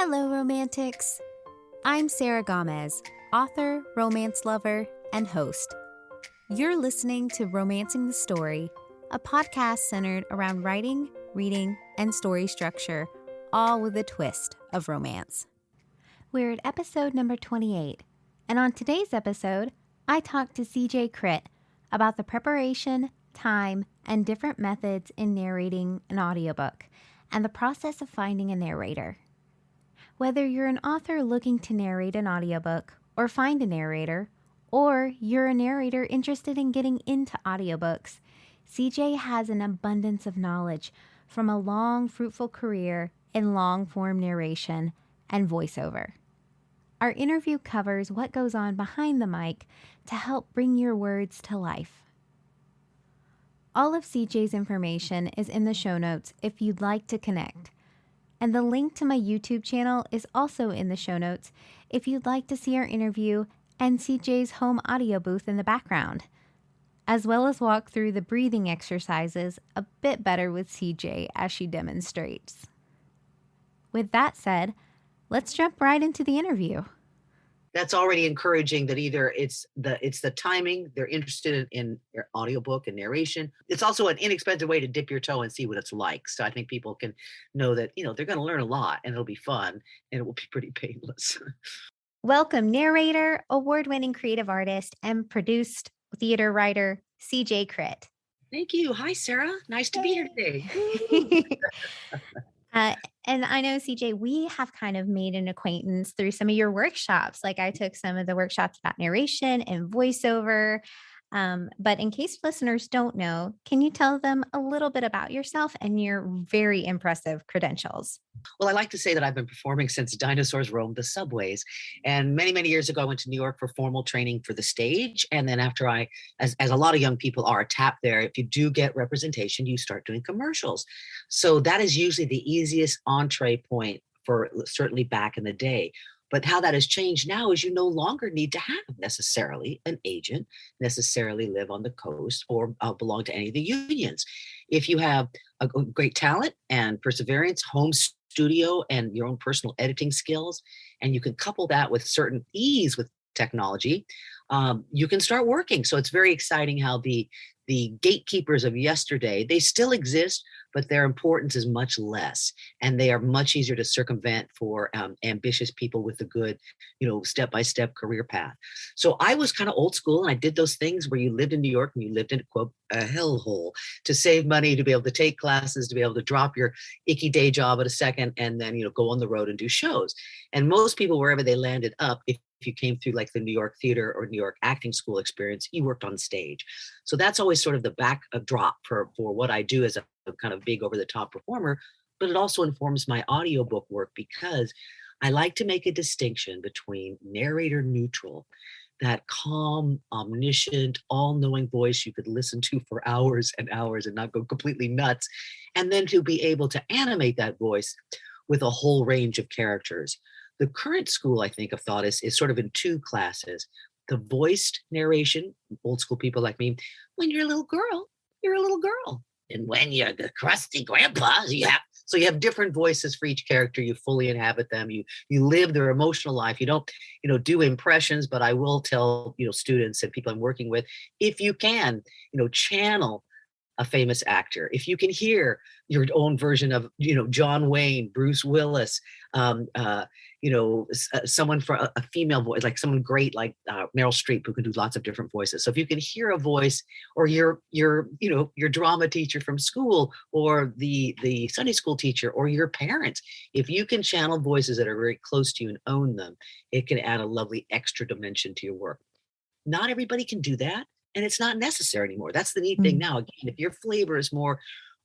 Hello, romantics. I'm Sarah Gomez, author, romance lover, and host. You're listening to Romancing the Story, a podcast centered around writing, reading, and story structure, all with a twist of romance. We're at episode number 28, and on today's episode, I talked to cjcritt about the preparation, time, and different methods in narrating an audiobook, and the process of finding a narrator. Whether you're an author looking to narrate an audiobook or find a narrator, or you're a narrator interested in getting into audiobooks, CJ has an abundance of knowledge from a long, fruitful career in long-form narration and voiceover. Our interview covers what goes on behind the mic to help bring your words to life. All of CJ's information is in the show notes if you'd like to connect. And the link to my YouTube channel is also in the show notes if you'd like to see our interview and CJ's home audio booth in the background, as well as walk through the breathing exercises a bit better with CJ as she demonstrates. With that said, let's jump right into the interview. That's already encouraging that either it's the timing, they're interested in your audiobook and narration. It's also an inexpensive way to dip your toe and see what it's like. So I think people can know that, they're going to learn a lot and it'll be fun and it will be pretty painless. Welcome, narrator, award-winning creative artist, and produced theater writer, cjcritt. Thank you. Hi, Sarah. Nice to be here today. And I know, CJ, we have kind of made an acquaintance through some of your workshops. Like I took some of the workshops about narration and voiceover. But in case listeners don't know, can you tell them a little bit about yourself and your very impressive credentials? Well, I like to say that I've been performing since dinosaurs roamed the subways. And many, many years ago, I went to New York for formal training for the stage. And then after as a lot of young people are tapped there, if you do get representation, you start doing commercials. So that is usually the easiest entree point for certainly back in the day. But how that has changed now is you no longer need to have necessarily an agent, necessarily live on the coast or belong to any of the unions. If you have a great talent and perseverance, home studio, and your own personal editing skills, and you can couple that with certain ease with technology, you can start working. So it's very exciting how the gatekeepers of yesterday, they still exist, but their importance is much less. And they are much easier to circumvent for ambitious people with a good, step-by-step career path. So I was kind of old school, and I did those things where you lived in New York and you lived in, quote, a hellhole to save money, to be able to take classes, to be able to drop your icky day job at a second, and then, go on the road and do shows. And most people, wherever they landed up, if you came through like the New York theater or New York acting school experience, you worked on stage. So that's always sort of the backdrop for what I do as a kind of big over the top performer, but it also informs my audiobook work because I like to make a distinction between narrator neutral, that calm, omniscient, all-knowing voice you could listen to for hours and hours and not go completely nuts, and then to be able to animate that voice with a whole range of characters. The current school, I think, of thought is sort of in two classes. The voiced narration, old school people like me, when you're a little girl, you're a little girl. And when you're the crusty grandpa, you have different voices for each character. You fully inhabit them. You live their emotional life. You don't, do impressions, but I will tell, students and people I'm working with, if you can, channel a famous actor. If you can hear your own version of, John Wayne, Bruce Willis, someone for a female voice, like someone great, like Meryl Streep, who can do lots of different voices. So if you can hear a voice, or your drama teacher from school, or the Sunday school teacher, or your parents, if you can channel voices that are very close to you and own them, it can add a lovely extra dimension to your work. Not everybody can do that. And it's not necessary anymore. That's the neat thing now. Again, if your flavor is more,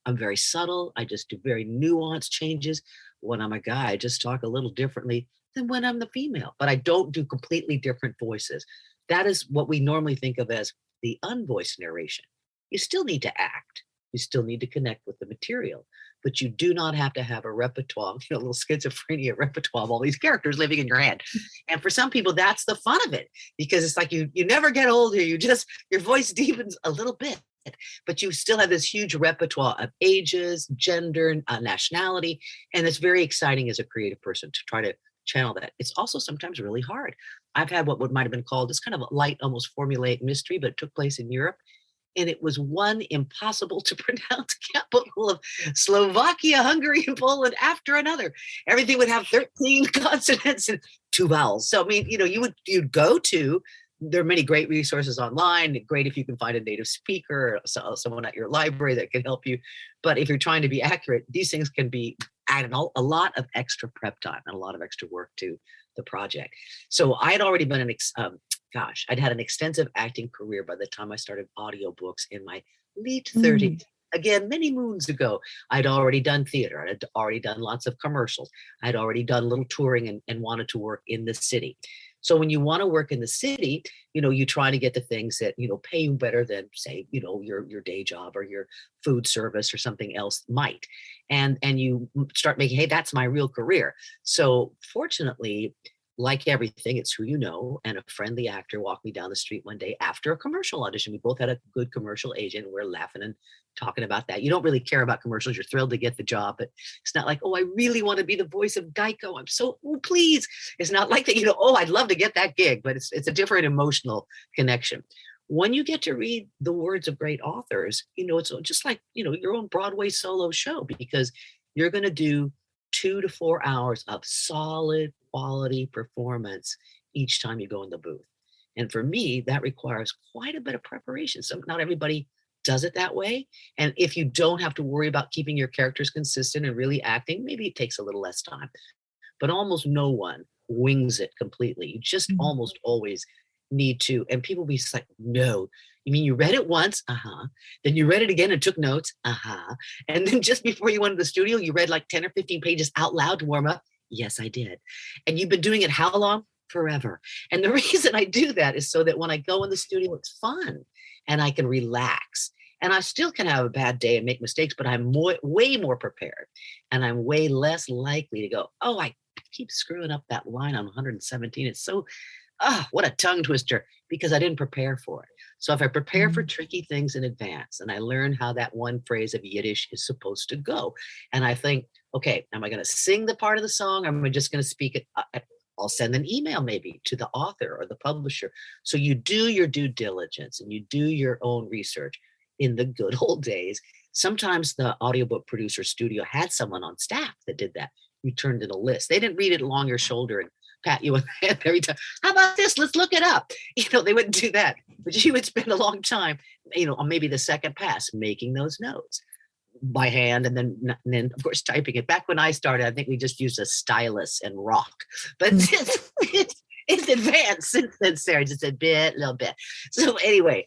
I'm very subtle, I just do very nuanced changes. When I'm a guy, I just talk a little differently than when I'm the female. But I don't do completely different voices. That is what we normally think of as the unvoiced narration. You still need to act. You still need to connect with the material. But you do not have to have a repertoire, a little schizophrenia repertoire of all these characters living in your head. And for some people, that's the fun of it, because it's like you never get older. Your voice deepens a little bit. but you still have this huge repertoire of ages, gender, nationality. And it's very exciting as a creative person to try to channel that. It's also sometimes really hard. I've had what might have been called this kind of a light, almost formulaic mystery, but it took place in Europe. And it was one impossible to pronounce capital of Slovakia, Hungary, and Poland after another. Everything would have 13 consonants and 2 vowels. So, I mean, you'd go to, there are many great resources online. Great if you can find a native speaker or someone at your library that can help you. But if you're trying to be accurate, these things can be added a lot of extra prep time and a lot of extra work to the project. So I had already been I'd had an extensive acting career by the time I started audiobooks in my late 30s. Again, many moons ago, I'd already done theater. I'd already done lots of commercials. I'd already done little touring and wanted to work in the city. So when you want to work in the city, you try to get the things that, pay you better than, say, your day job or your food service or something else might. And you start making, hey, that's my real career. So fortunately, like everything, it's who you know. And a friendly actor walked me down the street one day after a commercial audition. We both had a good commercial agent. We're laughing and talking about that. You don't really care about commercials. You're thrilled to get the job, but it's not like, oh, I really want to be the voice of Geico. Please. It's not like that, oh, I'd love to get that gig, but it's a different emotional connection. When you get to read the words of great authors, it's just like, your own Broadway solo show, because you're going to do 2 to 4 hours of solid quality performance each time you go in the booth. And for me, that requires quite a bit of preparation. So not everybody does it that way. And if you don't have to worry about keeping your characters consistent and really acting, maybe it takes a little less time. But almost no one wings it completely. You just almost always need to. And people be like, no, you mean you read it once? Then you read it again and took notes? And then just before you went to the studio, you read like 10 or 15 pages out loud to warm up? Yes, I did. And you've been doing it how long? Forever. And the reason I do that is so that when I go in the studio, it's fun and I can relax. And I still can have a bad day and make mistakes, but I'm way more prepared. And I'm way less likely to go, oh, I keep screwing up that line on 117. It's so, what a tongue twister, because I didn't prepare for it. So if I prepare for tricky things in advance and I learn how that one phrase of Yiddish is supposed to go, and I think, okay, am I going to sing the part of the song? Or am I just going to speak it? I'll send an email maybe to the author or the publisher. So you do your due diligence and you do your own research. In the good old days, sometimes the audiobook producer studio had someone on staff that did that. You turned in a list. They didn't read it along your shoulder and pat you on the head every time. How about this? Let's look it up. They wouldn't do that. But you would spend a long time, on maybe the second pass, making those notes by hand and then of course typing it. Back when I started, I think we just used a stylus and rock. But it's advanced since then, Sarah, just a little bit. So anyway,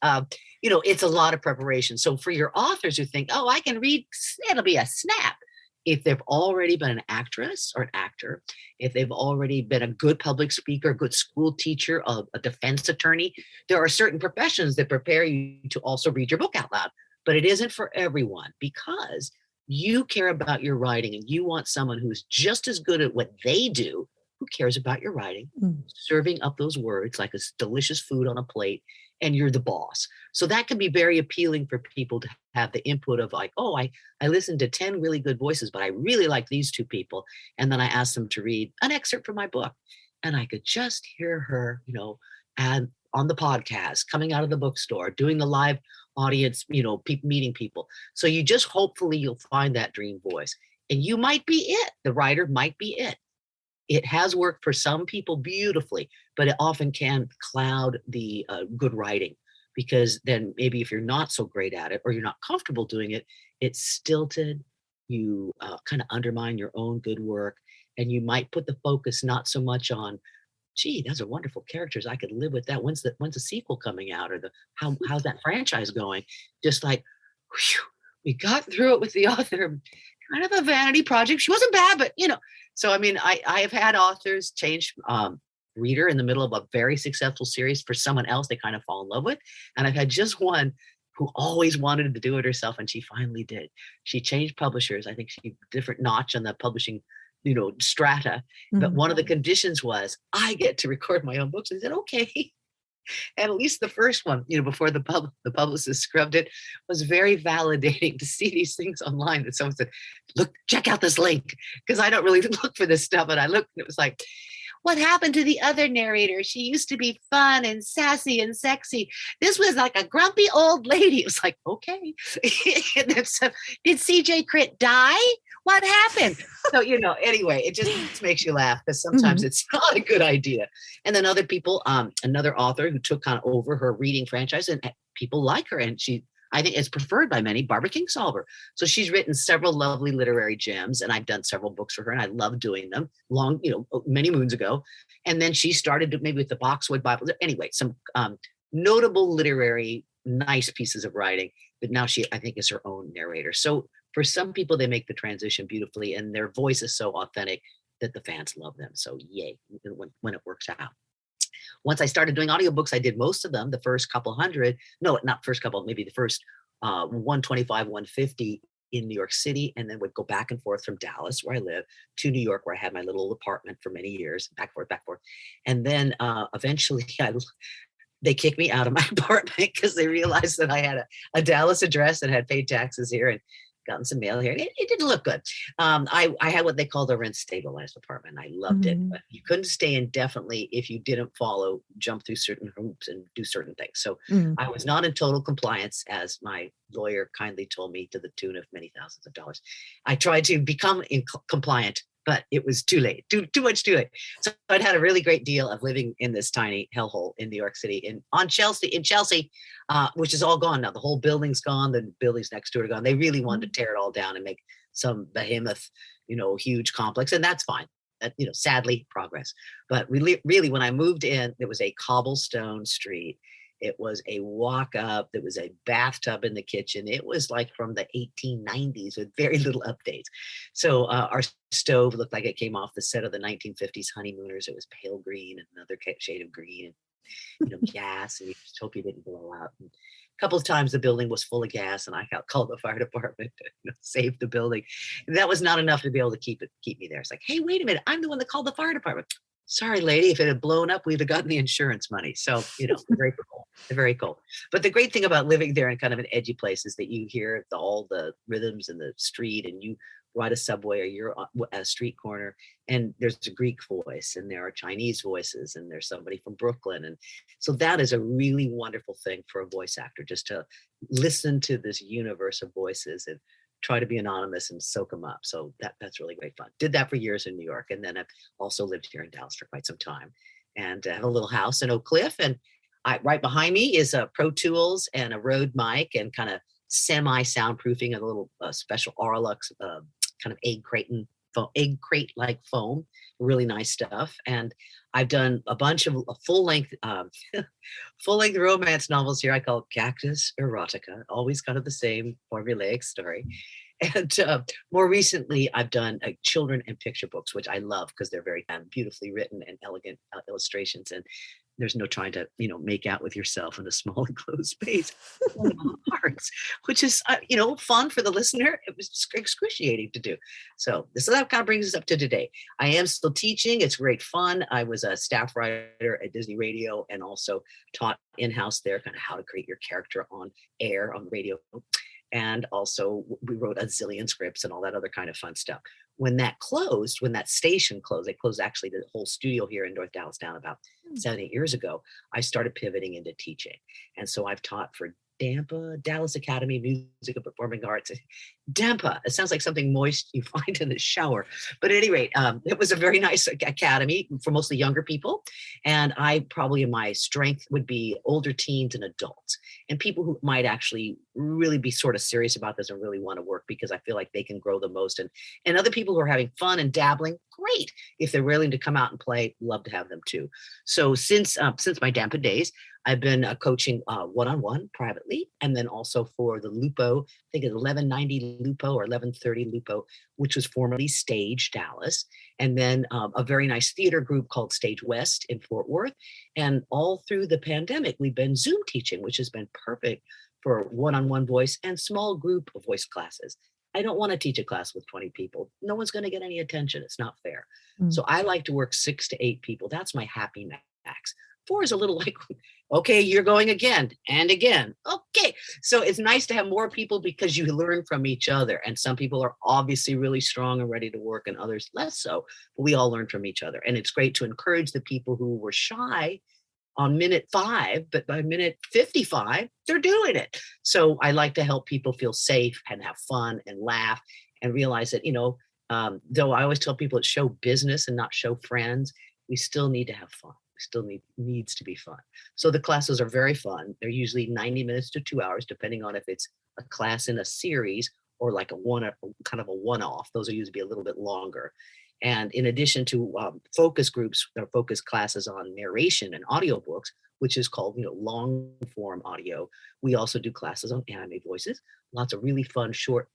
it's a lot of preparation. So for your authors who think, oh, I can read, it'll be a snap. If they've already been an actress or an actor, if they've already been a good public speaker, a good school teacher, a defense attorney, there are certain professions that prepare you to also read your book out loud. But it isn't for everyone, because you care about your writing and you want someone who's just as good at what they do, who cares about your writing, serving up those words like it's delicious food on a plate, and you're the boss. So that can be very appealing for people to have the input of like, oh, I listened to 10 really good voices, but I really like these 2 people. And then I asked them to read an excerpt from my book. And I could just hear her, and on the podcast, coming out of the bookstore, doing the live audience, meeting people. So you just, hopefully you'll find that dream voice. And you might be it. The writer might be it. It has worked for some people beautifully, but it often can cloud the good writing, because then maybe if you're not so great at it or you're not comfortable doing it, it's stilted. You kind of undermine your own good work, and you might put the focus not so much on, gee, those are wonderful characters. I could live with that. When's the sequel coming out, or how's that franchise going? Just like, whew, we got through it with the author. Kind of a vanity project. She wasn't bad, but So, I mean, I have had authors change reader in the middle of a very successful series for someone else they kind of fall in love with. And I've had just one who always wanted to do it herself, and she finally did. She changed publishers. I think she different notch on the publishing, strata. But one of the conditions was, I get to record my own books. And I said, okay. And at least the first one, before the publicist scrubbed it, was very validating to see these things online that someone said, look, check out this link. Because I don't really look for this stuff. And I looked and it was like, what happened to the other narrator? She used to be fun and sassy and sexy. This was like a grumpy old lady. It was like, okay. And then did CJCritt die? What happened? So, anyway, it just makes you laugh because sometimes it's not a good idea. And then other people, another author who took kind of over her reading franchise, and people like her. And I think is preferred by many, Barbara Kingsolver. So she's written several lovely literary gems, and I've done several books for her, and I love doing them many moons ago. And then she started maybe with the Boxwood Bible. Anyway, some notable literary, nice pieces of writing, but now she, I think, is her own narrator. So for some people, they make the transition beautifully, and their voice is so authentic that the fans love them. So yay, when it works out. Once I started doing audiobooks, I did most of them, the first couple hundred, no, not first couple, maybe the first 125, 150 in New York City, and then would go back and forth from Dallas, where I live, to New York, where I had my little apartment for many years, back and forth. And then eventually they kicked me out of my apartment because they realized that I had a Dallas address and had paid taxes here and gotten some mail here. It didn't look good. I had what they called a rent stabilized apartment. I loved it, but you couldn't stay indefinitely if you didn't jump through certain hoops and do certain things. So I was not in total compliance, as my lawyer kindly told me, to the tune of many thousands of dollars. I tried to become compliant, but it was too late, too much too late. So I'd had a really great deal of living in this tiny hellhole in New York City, in Chelsea, which is all gone now. The whole building's gone. The buildings next to it are gone. They really wanted to tear it all down and make some behemoth, huge complex, and that's fine. Sadly, progress. But really, when I moved in, there was a cobblestone street. It was a walk up. There was a bathtub in the kitchen. It was like from the 1890s with very little updates. So our stove looked like it came off the set of the 1950s Honeymooners. It was pale green and another shade of green, and gas, and you just hope you didn't blow up. And a couple of times the building was full of gas, and I called the fire department to save the building. And that was not enough to be able to keep me there. It's like, hey, wait a minute, I'm the one that called the fire department. Sorry, lady, if it had blown up, we'd have gotten the insurance money. So, very cool. Very cool. But the great thing about living there in kind of an edgy place is that you hear all the rhythms in the street, and you ride a subway or you're at a street corner, and there's a Greek voice, and there are Chinese voices, and there's somebody from Brooklyn. And so that is a really wonderful thing for a voice actor, just to listen to this universe of voices and try to be anonymous and soak them up. So that's really great fun. Did that for years in New York. And then I've also lived here in Dallas for quite some time, and have a little house in Oak Cliff. And right behind me is a Pro Tools and a Rode mic and kind of semi soundproofing, and a little special Auralux kind of egg crate like foam, really nice stuff. And I've done a bunch of full length romance novels here. I call Cactus Erotica, always kind of the same formulaic story. And more recently, I've done children and picture books, which I love because they're very beautifully written and elegant illustrations. And there's no trying to, make out with yourself in a small enclosed space, parts, which is, fun for the listener. It was excruciating to do. So that kind of brings us up to today. I am still teaching. It's great fun. I was a staff writer at Disney Radio and also taught in-house there kind of how to create your character on air, on the radio. And also we wrote a zillion scripts and all that other kind of fun stuff. When that station closed, they closed actually the whole studio here in North Dallas down about 7-8 years ago, I started pivoting into teaching. And so I've taught for DAMPA, Dallas Academy of Music and Performing Arts. DAMPA, it sounds like something moist you find in the shower. But at any rate, it was a very nice academy for mostly younger people. And my strength would be older teens and adults, and people who might actually really be sort of serious about this and really want to work, because I feel like they can grow the most. And other people who are having fun and dabbling, great. If they're willing to come out and play, love to have them too. So since my DAMPA days, I've been coaching one-on-one privately, and then also for the Lupo, I think it's 1190 Lupo or 1130 Lupo, which was formerly Stage Dallas, and then a very nice theater group called Stage West in Fort Worth. And all through the pandemic, we've been Zoom teaching, which has been perfect for one-on-one voice and small group of voice classes. I don't want to teach a class with 20 people. No one's going to get any attention. It's not fair. So I like to work 6 to 8 people. That's my happy max. 4 is a little like Okay, you're going again and again. Okay. So it's nice to have more people because you learn from each other. And some people are obviously really strong and ready to work, and others less so. But we all learn from each other. And it's great to encourage the people who were shy on minute 5, but by minute 55, they're doing it. So I like to help people feel safe and have fun and laugh and realize that, though I always tell people it's show business and not show friends, we still need to have fun. We still needs to be fun. So the classes are very fun. They're usually 90 minutes to 2 hours, depending on if it's a class in a series or like kind of a one-off. Those are usually be a little bit longer. And in addition to focus groups, there are focus classes on narration and audiobooks, which is called, long form audio. We also do classes on anime voices, lots of really fun, short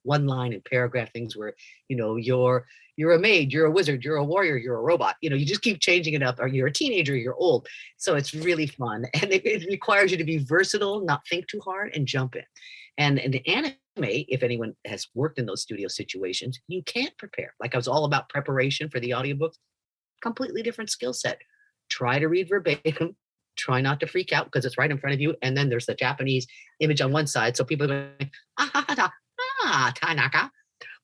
one line and paragraph things where, you're a maid, you're a wizard, you're a warrior, you're a robot. You just keep changing it up, or you're a teenager, you're old. So it's really fun. And it requires you to be versatile, not think too hard, and jump in. And in the anime, if anyone has worked in those studio situations, you can't prepare. Like I was all about preparation for the audiobooks, completely different skill set. Try to read verbatim, try not to freak out because it's right in front of you. And then there's the Japanese image on one side. So people are going, Tanaka,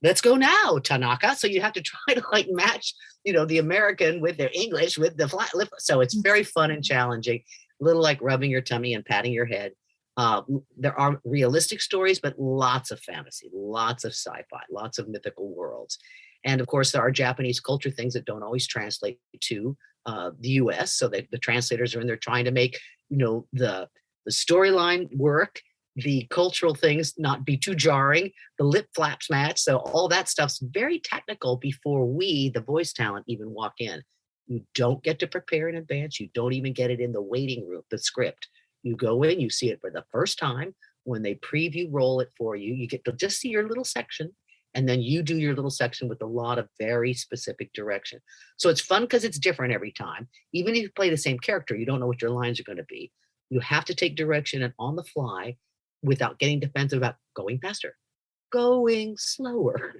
let's go now, Tanaka. So you have to try to match, the American with their English with the flat lip. So it's very fun and challenging, a little like rubbing your tummy and patting your head. There are realistic stories, but lots of fantasy, lots of sci-fi, lots of mythical worlds. And of course, there are Japanese culture things that don't always translate to the US. So that the translators are in there trying to make, the storyline work, the cultural things not be too jarring, the lip flaps match. So all that stuff's very technical before we, the voice talent, even walk in. You don't get to prepare in advance. You don't even get it in the waiting room, the script. You go in, you see it for the first time. When they preview roll it for you, you get to just see your little section, and then you do your little section with a lot of very specific direction. So it's fun because it's different every time. Even if you play the same character, you don't know what your lines are going to be. You have to take direction and on the fly without getting defensive about going faster, going slower,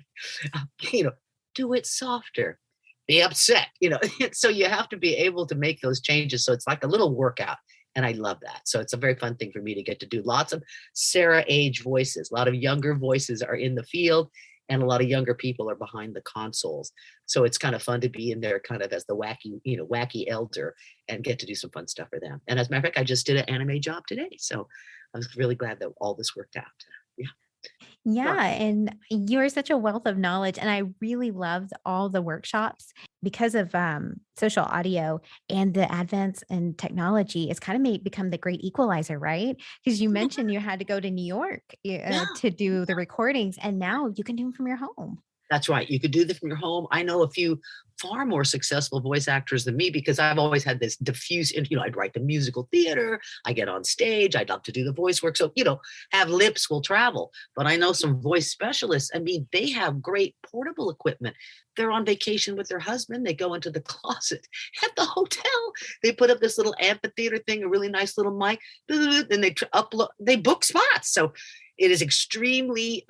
do it softer, be upset, So you have to be able to make those changes. So it's like a little workout. And I love that. So it's a very fun thing for me to get to do. Lots of Sarah age voices. A lot of younger voices are in the field, and a lot of younger people are behind the consoles. So it's kind of fun to be in there kind of as the wacky elder and get to do some fun stuff for them. And as a matter of fact, I just did an anime job today. So I was really glad that all this worked out. Yeah. Yeah, and you're such a wealth of knowledge, and I really loved all the workshops because of social audio and the advance in technology. It's kind of become the great equalizer, right? Because you mentioned you had to go to New York to do the recordings, and now you can do them from your home. That's right. You could do this from your home. I know a few far more successful voice actors than me because I've always had this diffuse, I'd write the musical theater, I get on stage, I'd love to do the voice work. So, have lips will travel. But I know some voice specialists, they have great portable equipment. They're on vacation with their husband. They go into the closet at the hotel. They put up this little amphitheater thing, a really nice little mic, and they book spots. So it is extremely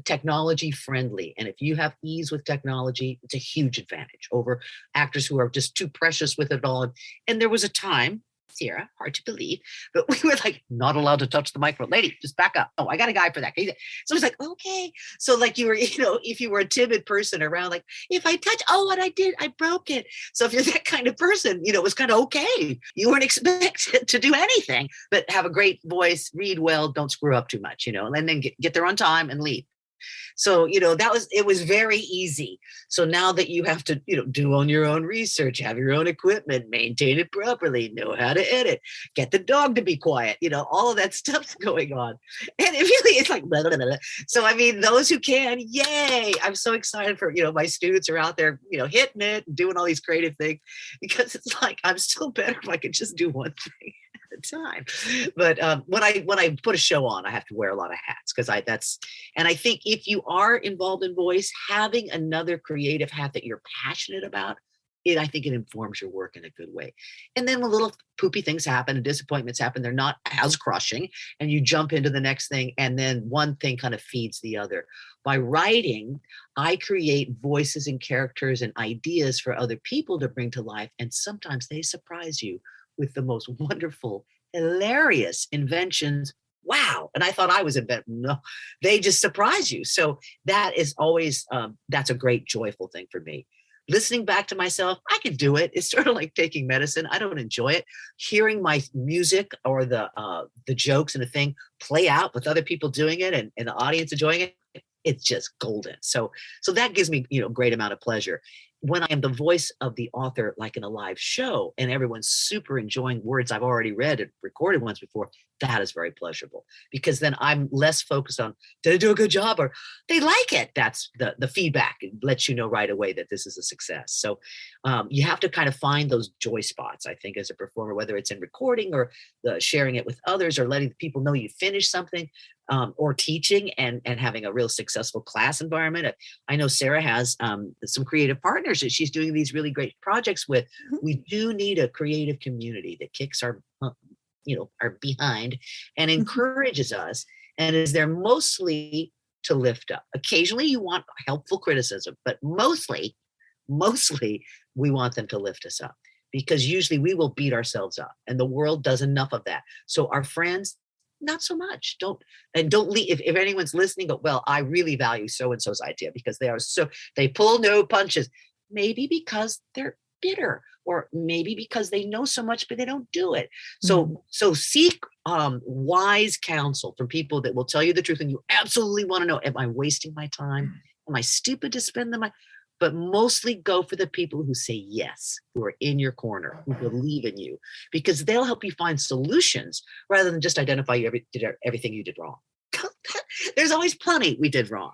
technology friendly. And if you have ease with technology, it's a huge advantage over actors who are just too precious with it all. And there was a time, Sierra, hard to believe, but we were not allowed to touch the microphone. Lady, just back up. Oh, I got a guy for that. So it's okay. So you were, if you were a timid person around, if I touch, what I did, I broke it. So if you're that kind of person, it was kind of okay. You weren't expected to do anything, but have a great voice, read well, don't screw up too much, and then get there on time and leave. So, it was very easy. So now that you have to, do on your own research, have your own equipment, maintain it properly, know how to edit, get the dog to be quiet, all of that stuff's going on. And it really is blah, blah, blah. So, those who can, yay. I'm so excited for, my students are out there, hitting it and doing all these creative things because it's I'm still better if I could just do one thing at a time. But when I put a show on, I have to wear a lot of hats because I think if you are involved in voice, having another creative hat that you're passionate about, I think it informs your work in a good way. And then when little poopy things happen and disappointments happen, they're not as crushing, and you jump into the next thing, and then one thing kind of feeds the other. By writing, I create voices and characters and ideas for other people to bring to life, and sometimes they surprise you with the most wonderful, hilarious inventions. Wow. And I thought I was inventing. No, they just surprise you. So that is always, that's a great, joyful thing for me. Listening back to myself, I can do it. It's sort of like taking medicine. I don't enjoy it. Hearing my music or the jokes and the thing play out with other people doing it and the audience enjoying it, it's just golden. So that gives me, a great amount of pleasure. When I am the voice of the author, like in a live show, and everyone's super enjoying words I've already read and recorded once before, that is very pleasurable, because then I'm less focused on, did I do a good job, or they like it? That's the feedback. It lets you know right away that this is a success. So you have to kind of find those joy spots, I think, as a performer, whether it's in recording or sharing it with others or letting people know you finished something. Or teaching and having a real successful class environment. I know Sarah has some creative partners that she's doing these really great projects with. We do need a creative community that kicks our behind and encourages us and is there mostly to lift up. Occasionally you want helpful criticism, but mostly we want them to lift us up, because usually we will beat ourselves up and the world does enough of that. So our friends, not so much. Don't leave. If anyone's listening, go, well, I really value so-and-so's idea because they pull no punches. Maybe because they're bitter, or maybe because they know so much, but they don't do it. So seek wise counsel from people that will tell you the truth. And you absolutely want to know, am I wasting my time? Am I stupid to spend the money? But mostly go for the people who say yes, who are in your corner, who believe in you, because they'll help you find solutions rather than just identify everything you did wrong. There's always plenty we did wrong.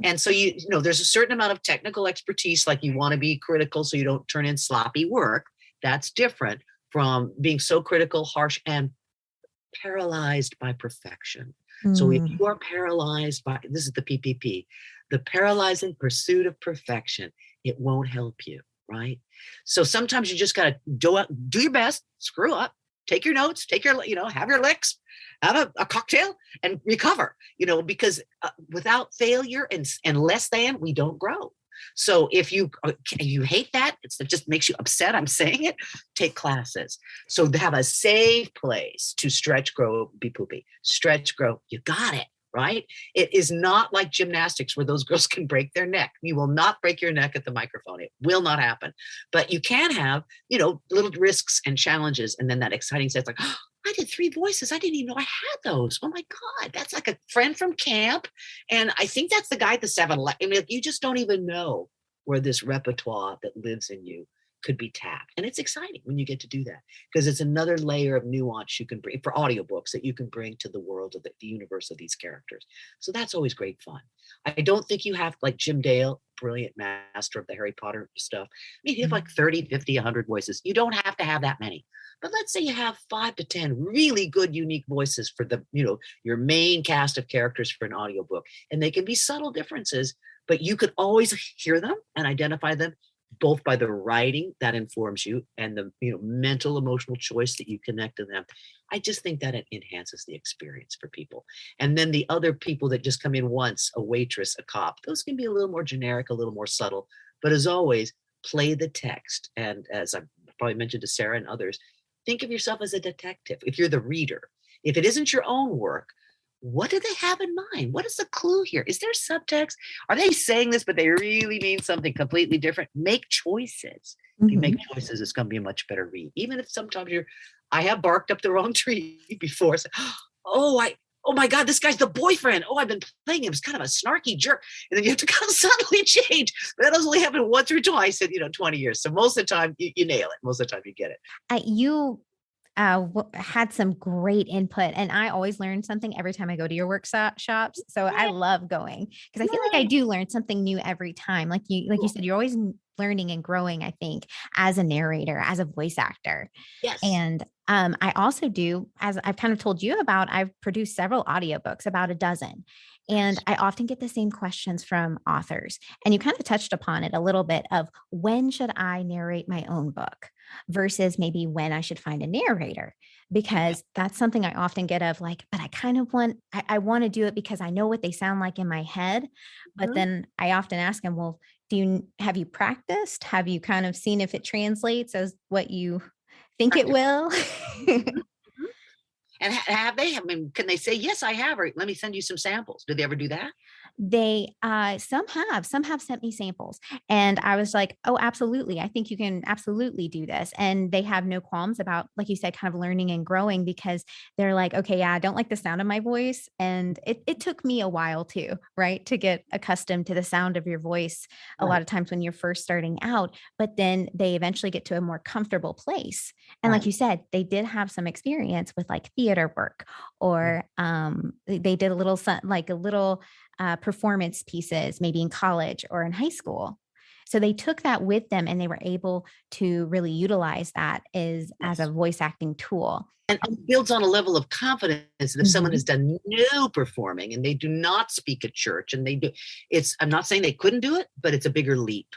And so, there's a certain amount of technical expertise, like you want to be critical so you don't turn in sloppy work. That's different from being so critical, harsh, and paralyzed by perfection. So if you are paralyzed by, this is the PPP, the paralyzing pursuit of perfection, it won't help you, right? So sometimes you just got to do your best, screw up, take your notes, have your licks, have a cocktail and recover, because without failure and less than, we don't grow. So if you hate that, it just makes you upset, I'm saying it, take classes. So to have a safe place to stretch, grow, be poopy, stretch, grow, you got it, right? It is not like gymnastics where those girls can break their neck. You will not break your neck at the microphone. It will not happen. But you can have, little risks and challenges. And then that exciting sense, like, oh, I did 3 voices. I didn't even know I had those. Oh my God, that's like a friend from camp. And I think that's the guy at the 7-Eleven. I mean, you just don't even know where this repertoire that lives in you could be tapped. And it's exciting when you get to do that, because it's another layer of nuance you can bring for audiobooks that you can bring to the world of the universe of these characters. So that's always great fun. I don't think you have, like Jim Dale, brilliant master of the Harry Potter stuff. I mean, you have like 30, 50, 100 voices. You don't have to have that many. But let's say you have 5 to 10 really good, unique voices for the, your main cast of characters for an audiobook. And they can be subtle differences, but you could always hear them and identify them, both by the writing that informs you and the mental, emotional choice that you connect to them. I just think that it enhances the experience for people. And then the other people that just come in once, a waitress, a cop, those can be a little more generic, a little more subtle. But as always, play the text. And as I probably mentioned to Sarah and others, think of yourself as a detective. If you're the reader, if it isn't your own work, what do they have in mind? What is the clue here? Is there subtext? Are they saying this, but they really mean something completely different? Make choices. If you make choices, it's going to be a much better read. Even if sometimes I have barked up the wrong tree before. So, oh my God, this guy's the boyfriend. Oh, I've been playing him. He's kind of a snarky jerk. And then you have to kind of suddenly change. But that doesn't only happen once or twice in, 20 years. So most of the time you nail it. Most of the time you get it. You had some great input, and I always learn something every time I go to your workshops. So I love going, because I feel like I do learn something new every time. Like you said, you're always learning and growing, I think, as a narrator, as a voice actor. Yes. And I also do, as I've kind of told you about, I've produced several audiobooks, about a dozen. And I often get the same questions from authors. And you kind of touched upon it a little bit, of when should I narrate my own book versus maybe when I should find a narrator, because that's something I often get of, like, but I kind of I want to do it because I know what they sound like in my head. But then I often ask them, well, have you practiced? Have you kind of seen if it translates as what you think it will. Mhm. And have they? I mean, can they say, yes, I have, or let me send you some samples? Do they ever do that? They some have sent me samples, and I was like, oh, absolutely, I think you can absolutely do this. And they have no qualms about, like you said, kind of learning and growing, because they're like, okay, yeah, I don't like the sound of my voice. And it took me a while too, right, to get accustomed to the sound of your voice a lot Right, of times when you're first starting out. But then they eventually get to a more comfortable place. And like right. you said, they did have some experience with like theater work, Mm. or they did a little like a little performance pieces, maybe in college or in high school. So they took that with them, and they were able to really utilize that as a Yes. voice acting tool. And builds on a level of confidence that if someone has Mhm. done no performing and they do not speak at church and they do, it's, I'm not saying they couldn't do it, but it's a bigger leap.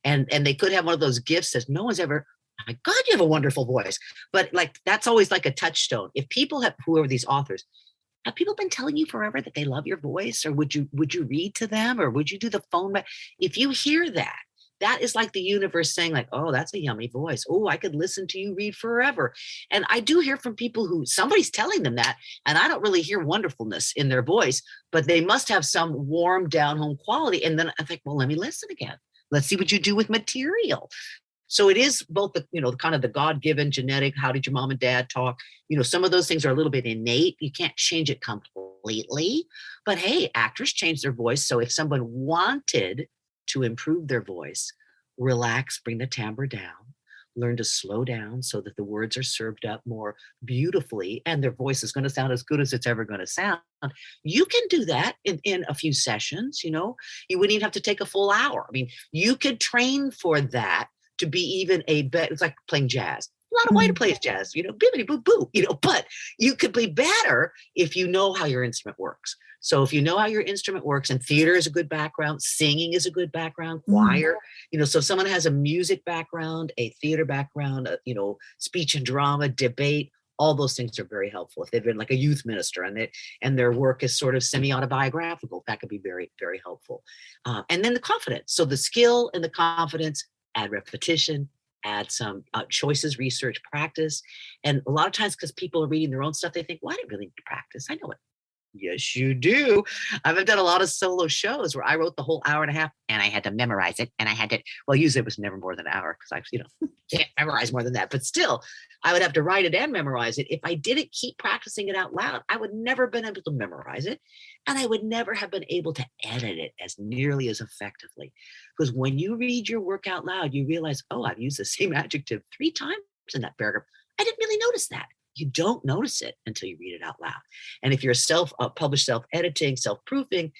And they could have one of those gifts that no one's ever, my God, you have a wonderful voice. But like, that's always like a touchstone. If people have, whoever these authors, have people been telling you forever that they love your voice, or would you read to them, or would you do the phone? If you hear that, that is like the universe saying, like, oh, that's a yummy voice. Oh, I could listen to you read forever. And I do hear from people who somebody's telling them that, and I don't really hear wonderfulness in their voice, but they must have some warm down home quality. And then I think, well, let me listen again. Let's see what you do with material. So it is both the, kind of the God-given genetic, how did your mom and dad talk? Some of those things are a little bit innate. You can't change it completely. But hey, actors change their voice. So if someone wanted to improve their voice, relax, bring the timbre down, learn to slow down so that the words are served up more beautifully and their voice is going to sound as good as it's ever going to sound. You can do that in a few sessions. You wouldn't even have to take a full hour. I mean, you could train for that to be even a better, it's like playing jazz. A lot of white Mhm. plays jazz, bibbity boo boo, but you could be better if you know how your instrument works. So if you know how your instrument works, and theater is a good background, singing is a good background, Mhm. choir, so if someone has a music background, a theater background, speech and drama, debate, all those things are very helpful. If they've been like a youth minister and their work is sort of semi-autobiographical, that could be very, very helpful. And then the confidence. So the skill and the confidence, add repetition, add some choices, research, practice. And a lot of times, because people are reading their own stuff, they think, well, I didn't really need to practice. I know it. Yes, you do. I've done a lot of solo shows where I wrote the whole hour and a half and I had to memorize it. And I had to, well, usually it was never more than an hour because can't memorize more than that. But still, I would have to write it and memorize it. If I didn't keep practicing it out loud, I would never have been able to memorize it. And I would never have been able to edit it as nearly as effectively. Because when you read your work out loud, you realize, oh, I've used the same adjective 3 times in that paragraph. I didn't really notice that. You don't notice it until you read it out loud. And if you're published self-editing, self-proofing,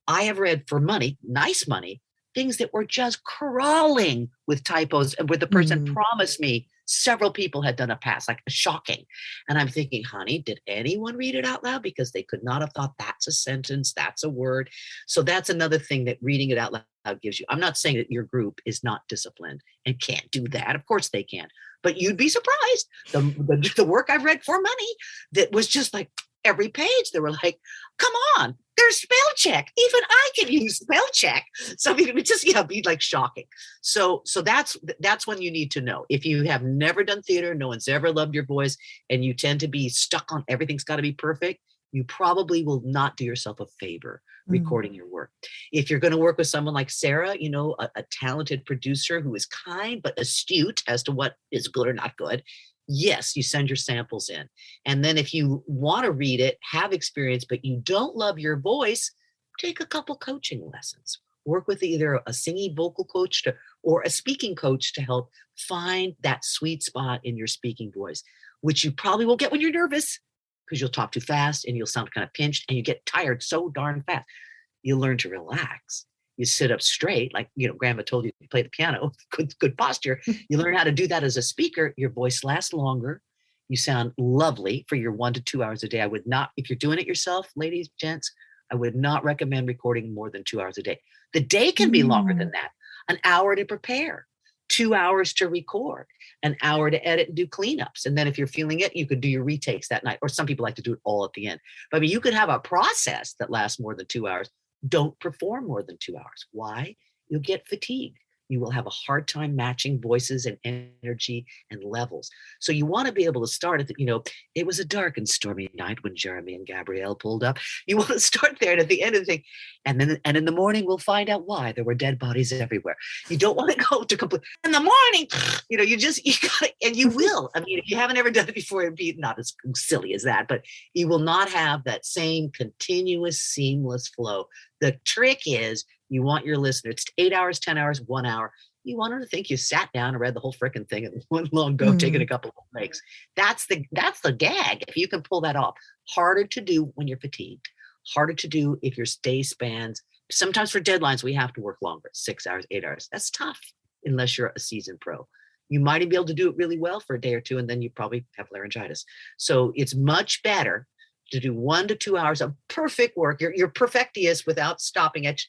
I have read for money, nice money, things that were just crawling with typos and where the person Mhm. promised me several people had done a pass, like shocking. And I'm thinking, honey, did anyone read it out loud? Because they could not have thought that's a sentence, that's a word. So that's another thing that reading it out loud gives you. I'm not saying that your group is not disciplined and can't do that. Of course they can. But you'd be surprised. The work I've read for money that was just like every page, they were like, come on, there's spell check. Even I can use spell check. So it would just, be like shocking. So that's when you need to know. If you have never done theater, no one's ever loved your voice, and you tend to be stuck on everything's got to be perfect, you probably will not do yourself a favor Mhm. recording your work. If you're going to work with someone like Sarah, a talented producer who is kind but astute as to what is good or not good, yes, you send your samples in. And then if you want to read it, have experience, but you don't love your voice, take a couple coaching lessons. Work with either a singing vocal coach or a speaking coach to help find that sweet spot in your speaking voice, which you probably will get when you're nervous because you'll talk too fast and you'll sound kind of pinched and you get tired so darn fast. You learn to relax. You sit up straight, like grandma told you to play the piano, good posture. You learn how to do that as a speaker. Your voice lasts longer. You sound lovely for your 1 to 2 hours a day. I would not, if you're doing it yourself, ladies, gents, I would not recommend recording more than 2 hours a day. The day can be longer than Mhm. that. An hour to prepare, 2 hours to record, an hour to edit and do cleanups. And then if you're feeling it, you could do your retakes that night. Or some people like to do it all at the end. But I mean, you could have a process that lasts more than 2 hours. Don't perform more than 2 hours. Why? You'll get fatigued. you will have a hard time matching voices and energy and levels. So you want to be able to start at it was a dark and stormy night when Jeremy and Gabrielle pulled up. You want to start there, and at the end of the thing, and in the morning we'll find out why there were dead bodies everywhere. You don't want to go to complete in the morning. You gotta, and you will. I mean, if you haven't ever done it before, it'd be not as silly as that, but you will not have that same continuous, seamless flow. The trick is you want your listener, it's 8 hours, 10 hours, 1 hour. You want them to think you sat down and read the whole freaking thing in one long go, taking a couple of breaks. That's the gag. If you can pull that off. Harder to do when you're fatigued. Harder to do if your day spans. Sometimes for deadlines, we have to work longer, 6 hours, 8 hours. That's tough unless you're a seasoned pro. You might be able to do it really well for a day or two, and then you probably have laryngitis. So it's much better to do 1 to 2 hours of perfect work. You're perfectiest without stopping at,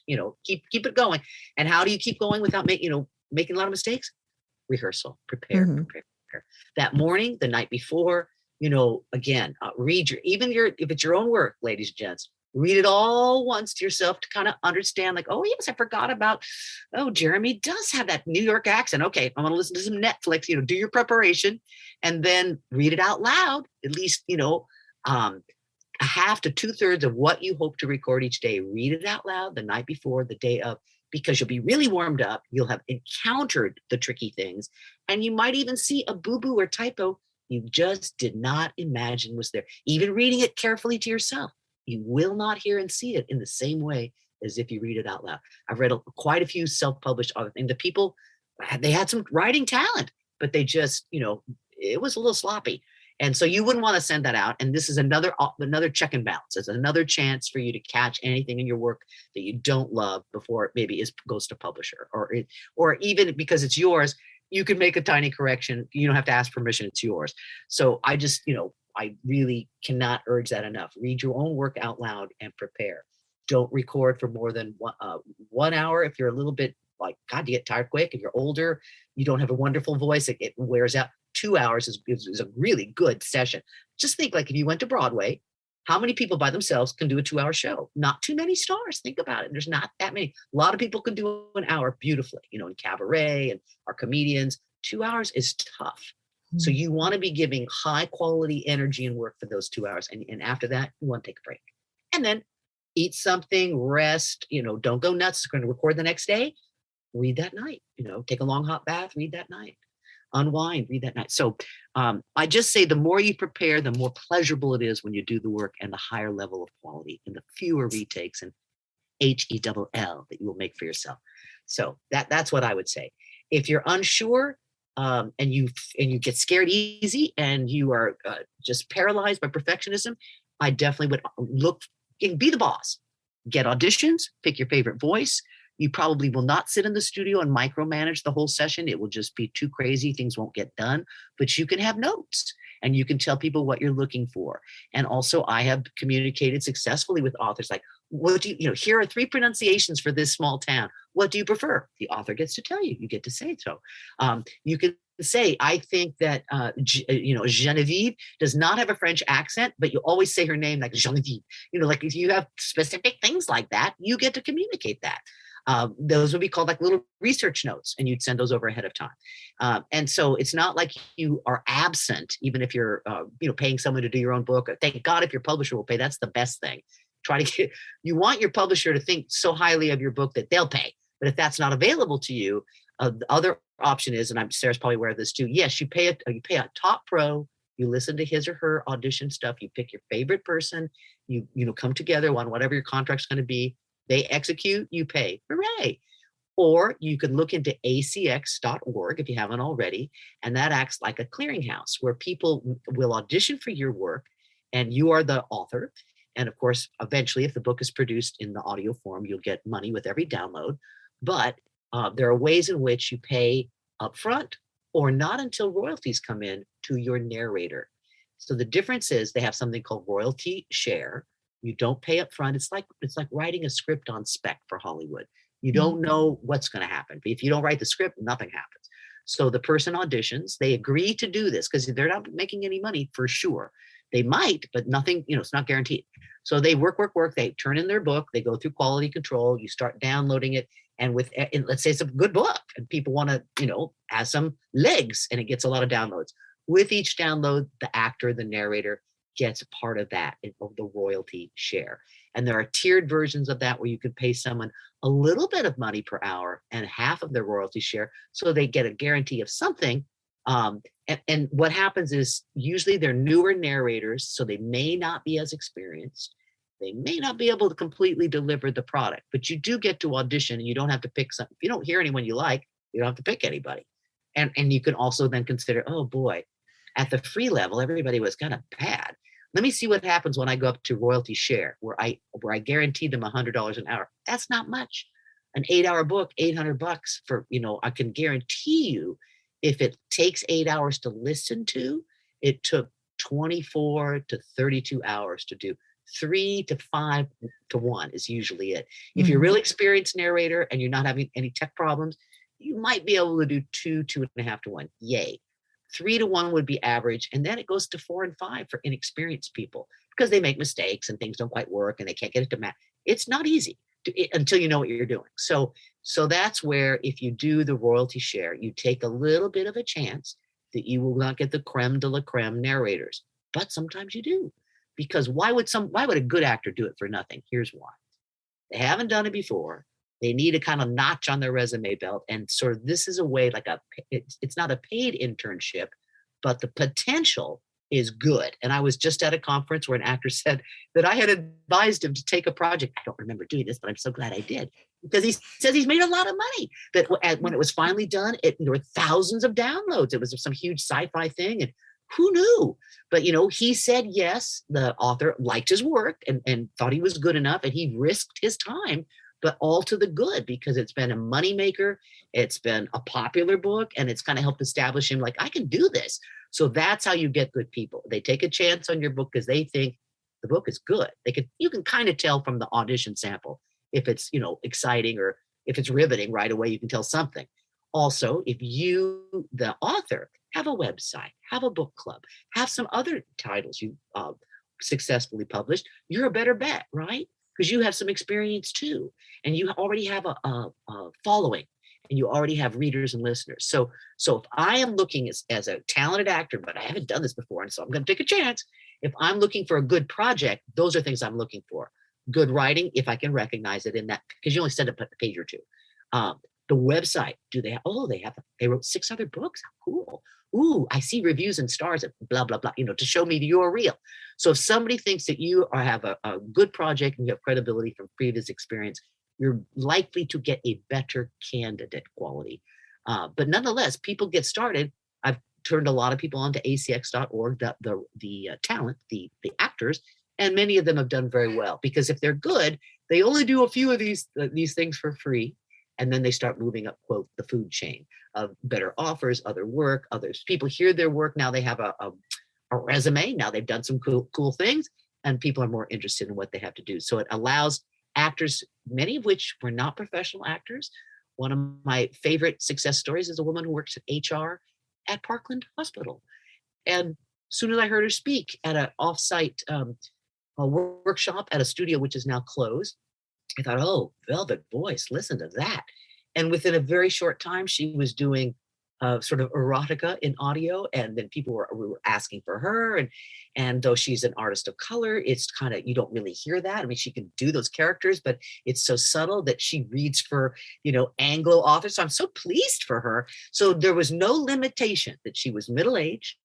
keep it going. And how do you keep going without making a lot of mistakes? Rehearsal, prepare. That morning, the night before, again, read if it's your own work, ladies and gents, read it all once to yourself to kind of understand, like, oh yes, I forgot about, Jeremy does have that New York accent. Okay, I'm going to listen to some Netflix, do your preparation and then read it out loud, at least, a half to 2/3 of what you hope to record each day. Read it out loud the night before, the day of, because you'll be really warmed up. You'll have encountered the tricky things, and you might even see a boo-boo or typo you just did not imagine was there. Even reading it carefully to yourself, you will not hear and see it in the same way as if you read it out loud. I've read quite a few self-published authors, and the people, they had some writing talent, but they just, it was a little sloppy. And so you wouldn't want to send that out. And this is another check and balance. It's another chance for you to catch anything in your work that you don't love before it maybe goes to publisher, or even because it's yours, you can make a tiny correction. You don't have to ask permission. It's yours. So I just, I really cannot urge that enough. Read your own work out loud and prepare. Don't record for more than 1 hour. If you're a little bit like, God, you get tired quick. If you're older, you don't have a wonderful voice, it wears out. 2 hours is a really good session. Just think, like, if you went to Broadway, how many people by themselves can do a 2-hour show? Not too many stars. Think about it. There's not that many. A lot of people can do an hour beautifully, in cabaret and our comedians. 2 hours is tough. So you want to be giving high quality energy and work for those 2 hours. And after that, you want to take a break. And then eat something, rest, don't go nuts. You're going to record the next day. Read that night, take a long hot bath, read that night. Unwind, read that night. So I just say the more you prepare, the more pleasurable it is when you do the work, and the higher level of quality and the fewer retakes and HELL that you will make for yourself. So that's what I would say. If you're unsure and you get scared easy and you are just paralyzed by perfectionism, I definitely would be the boss. Get auditions, pick your favorite voice. You probably will not sit in the studio and micromanage the whole session. It will just be too crazy. Things won't get done, but you can have notes and you can tell people what you're looking for. And also I have communicated successfully with authors, like, what do here are 3 pronunciations for this small town. What do you prefer? The author gets to tell you, you get to say so. You can say, I think that, Genevieve does not have a French accent, but you always say her name like Genevieve, like if you have specific things like that, you get to communicate that. Those would be called like little research notes, and you'd send those over ahead of time. And so it's not like you are absent, even if you're, paying someone to do your own book. Thank God if your publisher will pay. That's the best thing. You want your publisher to think so highly of your book that they'll pay. But if that's not available to you, the other option is, and Sarah's probably aware of this too. Yes, you pay a top pro. You listen to his or her audition stuff. You pick your favorite person. You come together on whatever your contract's going to be. They execute, you pay. Hooray. Or you can look into acx.org if you haven't already, and that acts like a clearinghouse where people will audition for your work and you are the author. And of course, eventually, if the book is produced in the audio form, you'll get money with every download. But there are ways in which you pay upfront or not until royalties come in to your narrator. So the difference is they have something called royalty share. You don't pay up front. It's like writing a script on spec for Hollywood. You don't know what's going to happen. If you don't write the script, nothing happens. So the person auditions. They agree to do this because they're not making any money for sure. They might, but nothing, it's not guaranteed. So they work. They turn in their book. They go through quality control. You start downloading it. And let's say it's a good book and people want to, have some legs and it gets a lot of downloads. With each download, the actor, the narrator gets part of that, of the royalty share. And there are tiered versions of that where you can pay someone a little bit of money per hour and half of their royalty share. So they get a guarantee of something. And what happens is usually they're newer narrators, so they may not be as experienced. They may not be able to completely deliver the product, but you do get to audition and you don't have to pick something. If you don't hear anyone you like, you don't have to pick anybody. And you can also then consider, oh boy, at the free level, everybody was kind of bad. Let me see what happens when I go up to royalty share, where I guarantee them $100 an hour. That's not much. An 8-hour book, $800 for, I can guarantee you if it takes 8 hours to listen to, it took 24 to 32 hours to do. 3 to 5 to 1 is usually it. If you're a really experienced narrator and you're not having any tech problems, you might be able to do 2.5 to 1. Yay. 3 to 1 would be average. And then it goes to 4 and 5 for inexperienced people because they make mistakes and things don't quite work and they can't get it to match. It's not easy until you know what you're doing. So that's where if you do the royalty share, you take a little bit of a chance that you will not get the creme de la creme narrators, but sometimes you do. Because why would a good actor do it for nothing? Here's why. They haven't done it before. They need a kind of notch on their resume belt. And sort of this is a way it's not a paid internship, but the potential is good. And I was just at a conference where an actor said that I had advised him to take a project. I don't remember doing this, but I'm so glad I did. Because he says he's made a lot of money. That when it was finally done, there were thousands of downloads. It was some huge sci-fi thing. And who knew? But, he said yes. The author liked his work and thought he was good enough. And he risked his time, but all to the good because it's been a moneymaker. It's been a popular book and it's kind of helped establish him like, I can do this. So that's how you get good people. They take a chance on your book because they think the book is good. You can kind of tell from the audition sample if it's, exciting or if it's riveting right away, you can tell something. Also, if you, the author, have a website, have a book club, have some other titles you successfully published, you're a better bet, right? Because you have some experience too. And you already have a following and you already have readers and listeners. So if I am looking as a talented actor, but I haven't done this before, and so I'm going to take a chance. If I'm looking for a good project, those are things I'm looking for. Good writing, if I can recognize it in that, because you only send a page or two. The website, they wrote 6 other books. How cool. Ooh, I see reviews and stars and blah, blah, blah, to show me you're real. So if somebody thinks that you have a good project and you have credibility from previous experience, you're likely to get a better candidate quality. But nonetheless, people get started. I've turned a lot of people onto acx.org, the talent, the actors, and many of them have done very well because if they're good, they only do a few of these things for free. And then they start moving up, quote, the food chain of better offers, other work, others. People hear their work. Now they have a resume. Now they've done some cool things and people are more interested in what they have to do. So it allows actors, many of which were not professional actors. One of my favorite success stories is a woman who works at HR at Parkland Hospital. And as soon as I heard her speak at an offsite workshop at a studio, which is now closed, I thought, oh, velvet voice, listen to that. And within a very short time, she was doing sort of erotica in audio. And then people were asking for her. And though she's an artist of color, it's kind of, you don't really hear that. I mean, she can do those characters, but it's so subtle that she reads for, Anglo authors. So I'm so pleased for her. So there was no limitation that she was middle-aged,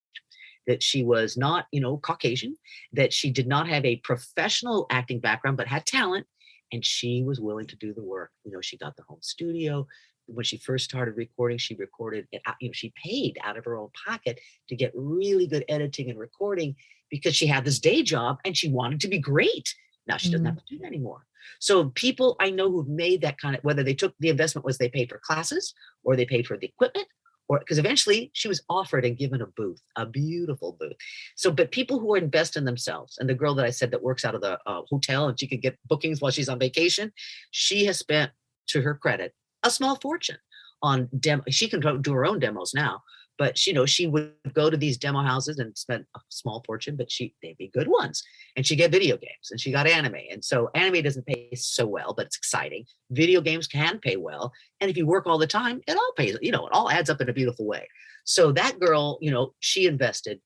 that she was not, Caucasian, that she did not have a professional acting background, but had talent. And she was willing to do the work. She got the home studio. When she first started recording, she recorded it. She paid out of her own pocket to get really good editing and recording because she had this day job and she wanted to be great. Now she doesn't have to do that anymore. So people I know who've made that kind of, whether they took the investment was they paid for classes or they paid for the equipment, or because eventually she was offered and given a booth, a beautiful booth. So, but people who invest in themselves, and the girl that I said that works out of the hotel and she could get bookings while she's on vacation, she has spent, to her credit, a small fortune on demo. She can do her own demos now, but she would go to these demo houses and spend a small fortune, but they'd be good ones. And she get video games, and she got anime. And so anime doesn't pay so well, but it's exciting. Video games can pay well. And if you work all the time, it all pays, it all adds up in a beautiful way. So that girl, she invested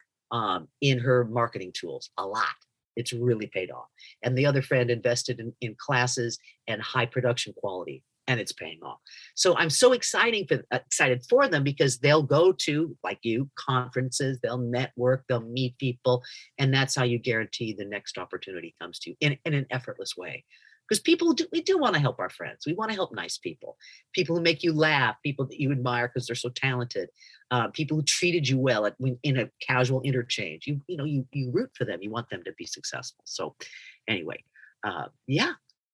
in her marketing tools a lot. It's really paid off. And the other friend invested in classes and high production quality, and it's paying off. So I'm so excited for them, because they'll go to, like you, conferences, they'll network, they'll meet people, and that's how you guarantee the next opportunity comes to you in an effortless way. Because we do want to help our friends. We want to help nice people who make you laugh, people that you admire because they're so talented, people who treated you well in a casual interchange. You root for them. You want them to be successful. So anyway,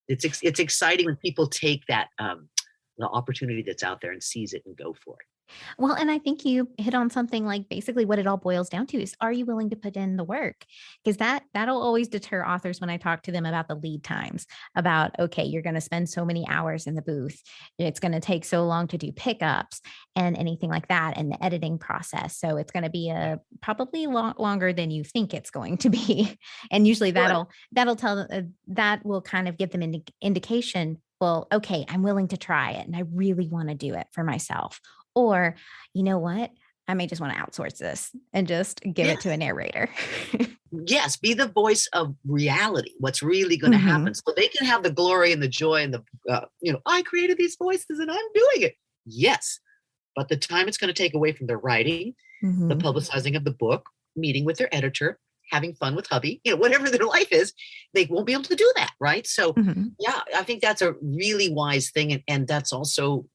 it's exciting when people take that the opportunity that's out there and seize it and go for it. Well, and I think you hit on something like basically what it all boils down to is, are you willing to put in the work? Because that'll always deter authors when I talk to them about the lead times, about, okay, you're going to spend so many hours in the booth. It's going to take so long to do pickups and anything like that, and the editing process. So it's going to be probably longer than you think it's going to be. And usually that'll tell, that will kind of give them an indication, well, okay, I'm willing to try it and I really want to do it for myself. Or, you know what? I may just want to outsource this and just give it to a narrator. Yes, be the voice of reality, what's really going to happen. So they can have the glory and the joy and I created these voices and I'm doing it. Yes, but the time it's going to take away from their writing, the publicizing of the book, meeting with their editor, having fun with hubby, whatever their life is, they won't be able to do that, right? So I think that's a really wise thing. And that's also...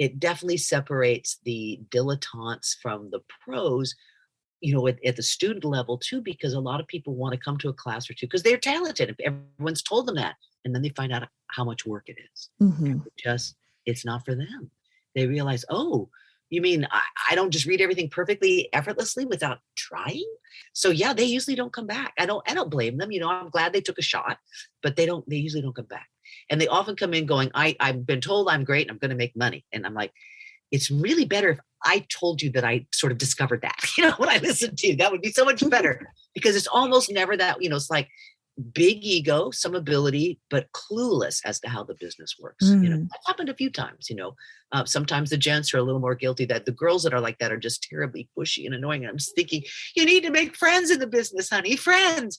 it definitely separates the dilettantes from the pros, at the student level too, because a lot of people want to come to a class or two because they're talented. Everyone's told them that. And then they find out how much work it is. It's not for them. They realize, oh, you mean I don't just read everything perfectly, effortlessly without trying? So they usually don't come back. I don't blame them. I'm glad they took a shot, but they usually don't come back. And they often come in going, I've been told I'm great and I'm going to make money. And I'm like, it's really better if I told you that I sort of discovered that, when I listened to you, that would be so much better, because it's almost never that, it's like big ego, some ability, but clueless as to how the business works. That's happened a few times, sometimes the gents are a little more guilty, that the girls that are like that are just terribly pushy and annoying. And I'm just thinking, you need to make friends in the business, honey, friends.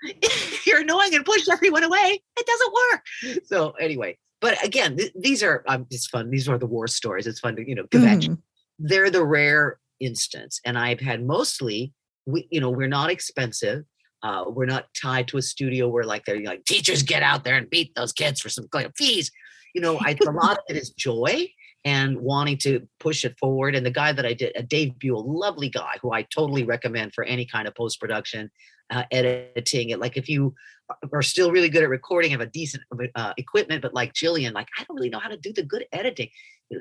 If you're annoying and push everyone away, it doesn't work. So anyway, but again, these are, it's fun. These are the war stories. It's fun to, kvetch. They're the rare instance. And I've had mostly, we're not expensive. We're not tied to a studio where they're like, teachers, get out there and beat those kids for some fees. A lot of it is joy and wanting to push it forward. And the guy that I did, Dave Buell, lovely guy who I totally recommend for any kind of post-production, editing it. Like if you are still really good at recording, have a decent equipment, but like Jillian, I don't really know how to do the good editing.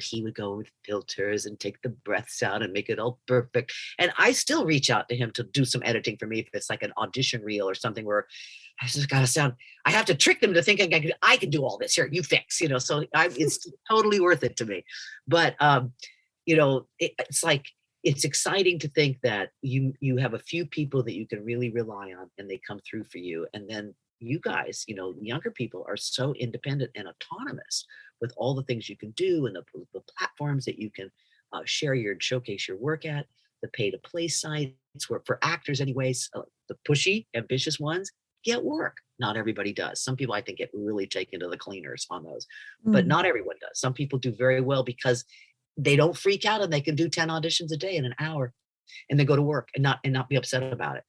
He would go with filters and take the breaths out and make it all perfect. And I still reach out to him to do some editing for me if it's like an audition reel or something where I just got to sound, I have to trick them to think I can do all this. Here, you fix, so it's totally worth it to me. But, it's like, it's exciting to think that you have a few people that you can really rely on and they come through for you. And then you guys, younger people are so independent and autonomous with all the things you can do and the platforms that you can share and showcase your work at, the pay to play sites where for actors anyways, the pushy, ambitious ones get work. Not everybody does. Some people I think get really taken to the cleaners on those, but not everyone does. Some people do very well because they don't freak out and they can do 10 auditions a day in an hour and then go to work and not be upset about it.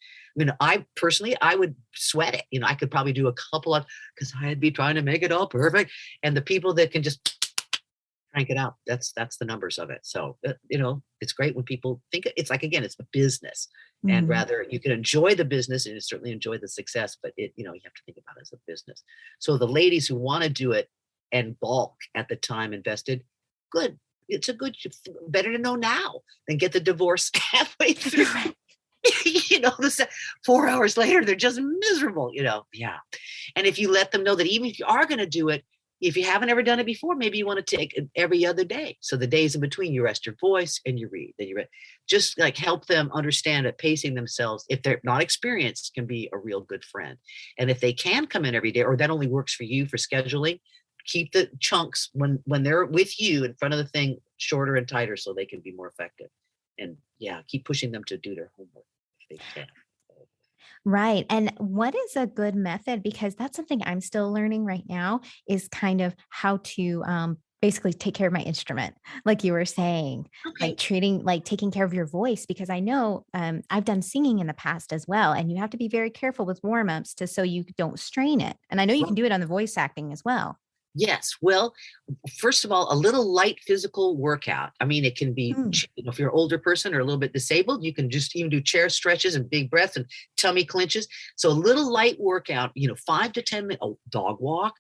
I personally, I would sweat it. I could probably do a couple of, because I'd be trying to make it all perfect. And the people that can just crank it out, that's the numbers of it. So, it's great when people think it's like, again, it's a business and rather you can enjoy the business and certainly enjoy the success, but you have to think about it as a business. So the ladies who want to do it and bulk at the time invested, good. It's better to know now than get the divorce halfway through. 4 hours later, they're just miserable, Yeah. And if you let them know that even if you are going to do it, If you haven't ever done it before, maybe you want to take it every other day. So the days in between, you rest your voice and you read. Then you read. Just like help them understand that pacing themselves, if they're not experienced, can be a real good friend. And if they can come in every day, or that only works for you for scheduling, keep the chunks when they're with you in front of the thing shorter and tighter so they can be more effective. And yeah, keep pushing them to do their homework if they can. Right. And what is a good method? Because that's something I'm still learning right now, is kind of how to basically take care of my instrument, like you were saying, Okay. like taking care of your voice, because I know I've done singing in the past as well. And you have to be very careful with warm ups so you don't strain it. And I know you can do it on the voice acting as well. Yes. Well, first of all, a little light physical workout. I mean, it can be, Mm. if you're an older person or a little bit disabled, you can just even do chair stretches and big breaths and tummy clenches. So a little light workout, 5 to 10 minutes, dog walk,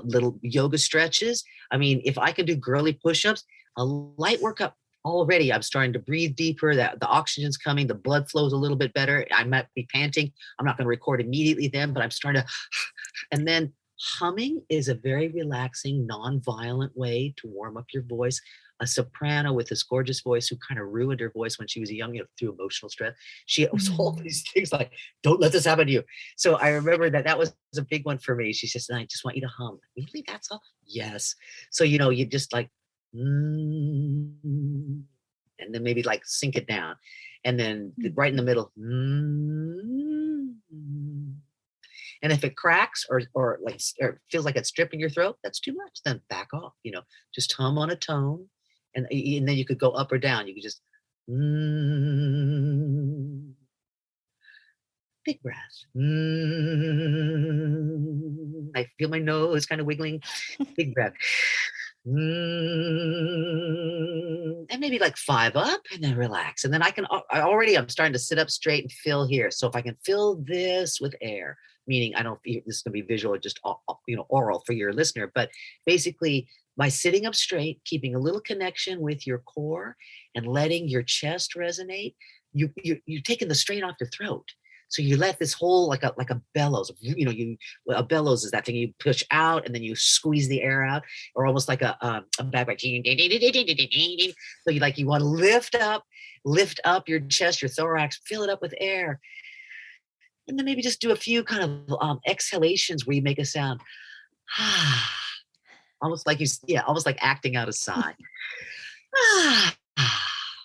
little yoga stretches. I mean, if I can do girly push-ups, a light workout. Already, I'm starting to breathe deeper. That the oxygen's coming, the blood flows a little bit better. I might be panting. I'm not going to record immediately then, but I'm starting to, and then humming is a very relaxing, non-violent way to warm up your voice. A soprano with this gorgeous voice who kind of ruined her voice when she was young, through emotional stress. She was all Mm. these things like, don't let this happen to you. So I remember that was a big one for me. She says, I just want you to hum. Really, that's all? Yes. So, you just like, mm, and then maybe like sink it down. And then right in the middle, and if it cracks or feels like it's stripping your throat, that's too much. Then back off. Just hum on a tone, and then you could go up or down. You could just mm, big breath. I feel my nose kind of wiggling. Big breath. And maybe like 5 up, and then relax. And then I'm starting to sit up straight and fill here. So if I can fill this with air, meaning I don't, this is going to be visual or just, oral for your listener, but basically by sitting up straight, keeping a little connection with your core and letting your chest resonate, you're taking the strain off your throat. So you let this whole, like a bellows, a bellows is that thing you push out and then you squeeze the air out, or almost like a bagpipe. So you want to lift up your chest, your thorax, fill it up with air. And then maybe just do a few kind of exhalations where you make a sound. Almost like almost like acting out a sigh.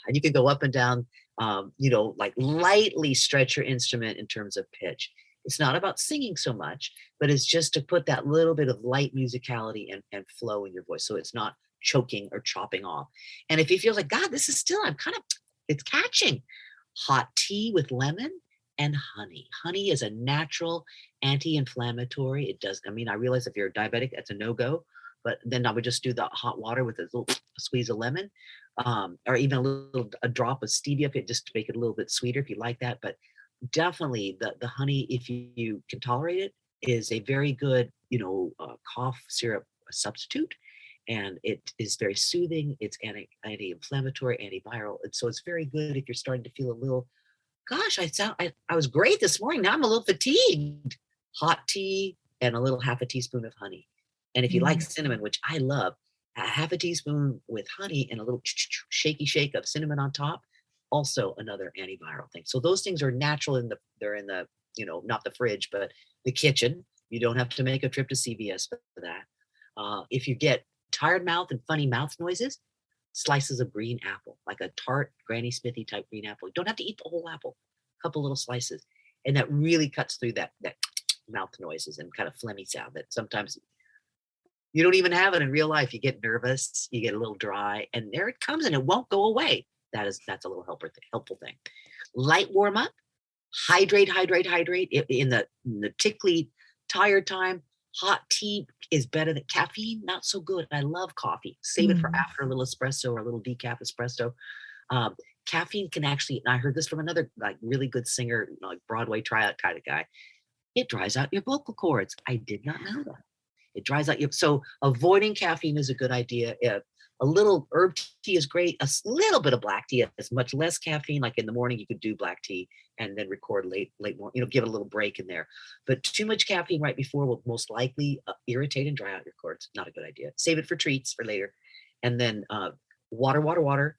And you can go up and down, like lightly stretch your instrument in terms of pitch. It's not about singing so much, but it's just to put that little bit of light musicality and flow in your voice, so it's not choking or chopping off. And if you feel like, God, this is still, it's catching. Hot tea with lemon and honey. Honey is a natural anti-inflammatory. It does, I realize if you're a diabetic, that's a no-go, but then I would just do the hot water with a little squeeze of lemon, or even a drop of stevia, just to make it a little bit sweeter if you like that. But definitely the honey, if you can tolerate it, is a very good, cough syrup substitute. And it is very soothing. It's anti-inflammatory, antiviral. And so it's very good if you're starting to feel a little, gosh, I was great this morning. Now I'm a little fatigued. Hot tea and a little half a teaspoon of honey. And if you like cinnamon, which I love, a half a teaspoon with honey and a little shaky shake of cinnamon on top, also another antiviral thing. So those things are natural they're in the, not the fridge, but the kitchen. You don't have to make a trip to CVS for that. If you get tired mouth and funny mouth noises, slices of green apple, like a tart Granny Smithy type green apple. You don't have to eat the whole apple, a couple little slices. And that really cuts through that mouth noises and kind of phlegmy sound that sometimes you don't even have it in real life. You get nervous, you get a little dry, and there it comes, and it won't go away. That's a little helpful thing. Light warm up, hydrate. In the tickly, tired time, hot tea is better than caffeine. Not so good. I love coffee. Save it for after a little espresso or a little decaf espresso. Caffeine can actually, and I heard this from another really good singer, like Broadway tryout kind of guy. It dries out your vocal cords. I did not know that. It dries out your, so avoiding caffeine is a good idea. A little herb tea is great. Little bit of black tea has much less caffeine. Like in the morning, you could do black tea and then record late morning, give it a little break in there. But too much caffeine right before will most likely irritate and dry out your cords. Not a good idea. Save it for treats for later. And then water.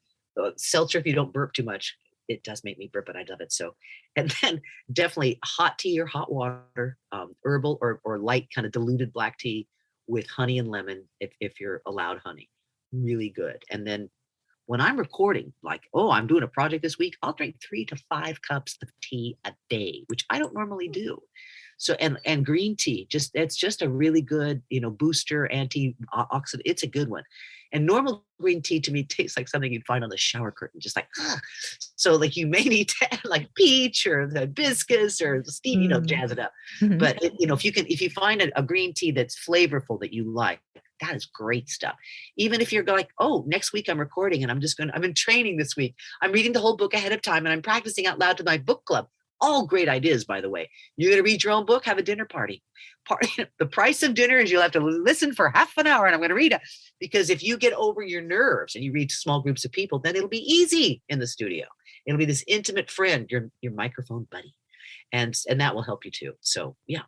Seltzer if you don't burp too much. It does make me burp, but I love it. So, and then definitely hot tea or hot water, herbal or light kind of diluted black tea with honey and lemon if you're allowed honey. Really good. And then when I'm recording, like, I'm doing a project this week, I'll drink 3 to 5 cups of tea a day, which I don't normally do. So, and green tea, it's just a really good, booster, antioxidant. It's a good one. And normal green tea to me tastes like something you'd find on the shower curtain, just like, So like you may need to add like peach or the hibiscus or the steam, jazz it up. Mm-hmm. But if you find a green tea that's flavorful that you like, that is great stuff. Even if you're like, next week I'm recording and I'm in training this week. I'm reading the whole book ahead of time and I'm practicing out loud to my book club. All great ideas, by the way. You're going to read your own book, have a dinner party. The price of dinner is you'll have to listen for half an hour and I'm going to read it. Because if you get over your nerves and you read to small groups of people, then it'll be easy in the studio. It'll be this intimate friend, your microphone buddy. And that will help you too. So yeah.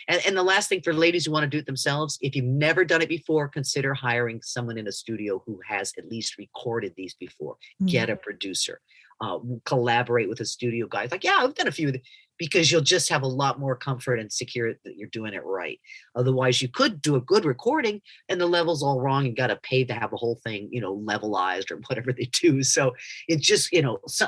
And the last thing for ladies who want to do it themselves, if you've never done it before, consider hiring someone in a studio who has at least recorded these before. Mm-hmm. Get a producer. Collaborate with a studio guy. It's like, I've done a few of them, because you'll just have a lot more comfort and secure that you're doing it right. Otherwise, you could do a good recording and the level's all wrong. You got to pay to have the whole thing, levelized or whatever they do. So it's just,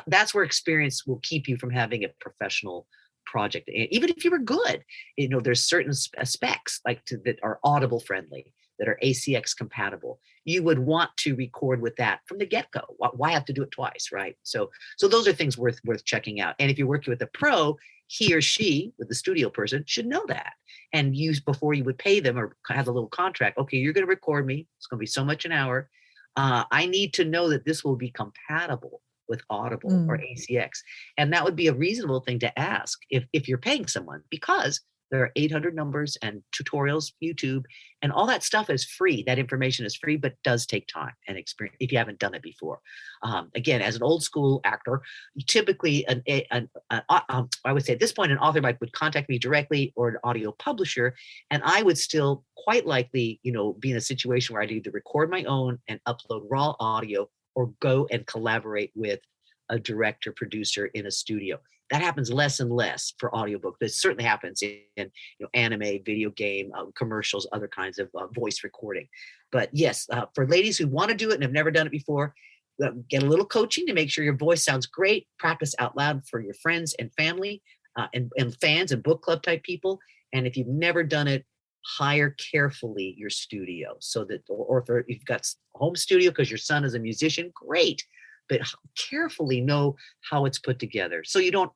that's where experience will keep you from having a professional project. And even if you were good, there's certain specs that are Audible friendly, that are ACX compatible. You would want to record with that from the get-go. Why have to do it twice, right? So those are things worth checking out. And if you're working with a pro, he or she, with the studio person, should know that and use before you would pay them or have a little contract. Okay, you're going to record me. It's going to be so much an hour. I need to know that this will be compatible with Audible or ACX. And that would be a reasonable thing to ask if you're paying someone, because there are 800 numbers and tutorials, YouTube, and all that stuff is free. That information is free, but does take time and experience if you haven't done it before. Again, as an old school actor, typically I would say at this point, an author would contact me directly or an audio publisher, and I would still quite likely, be in a situation where I'd either record my own and upload raw audio or go and collaborate with a director, producer in a studio. That happens less and less for audiobook. This certainly happens in anime, video game, commercials, other kinds of voice recording. But yes, for ladies who want to do it and have never done it before, get a little coaching to make sure your voice sounds great. Practice out loud for your friends and family and fans and book club type people. And if you've never done it, hire carefully your studio so that, or if you've got home studio because your son is a musician, great. But carefully know how it's put together so you don't,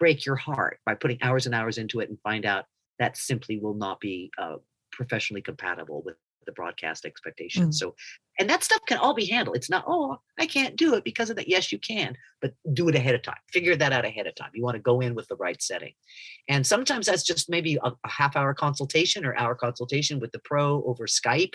break your heart by putting hours and hours into it and find out that simply will not be professionally compatible with the broadcast expectations. So, and that stuff can all be handled. It's not, I can't do it because of that. Yes, you can, but do it ahead of time. Figure that out ahead of time. You want to go in with the right setting. And sometimes that's just maybe a half-hour consultation or hour consultation with the pro over Skype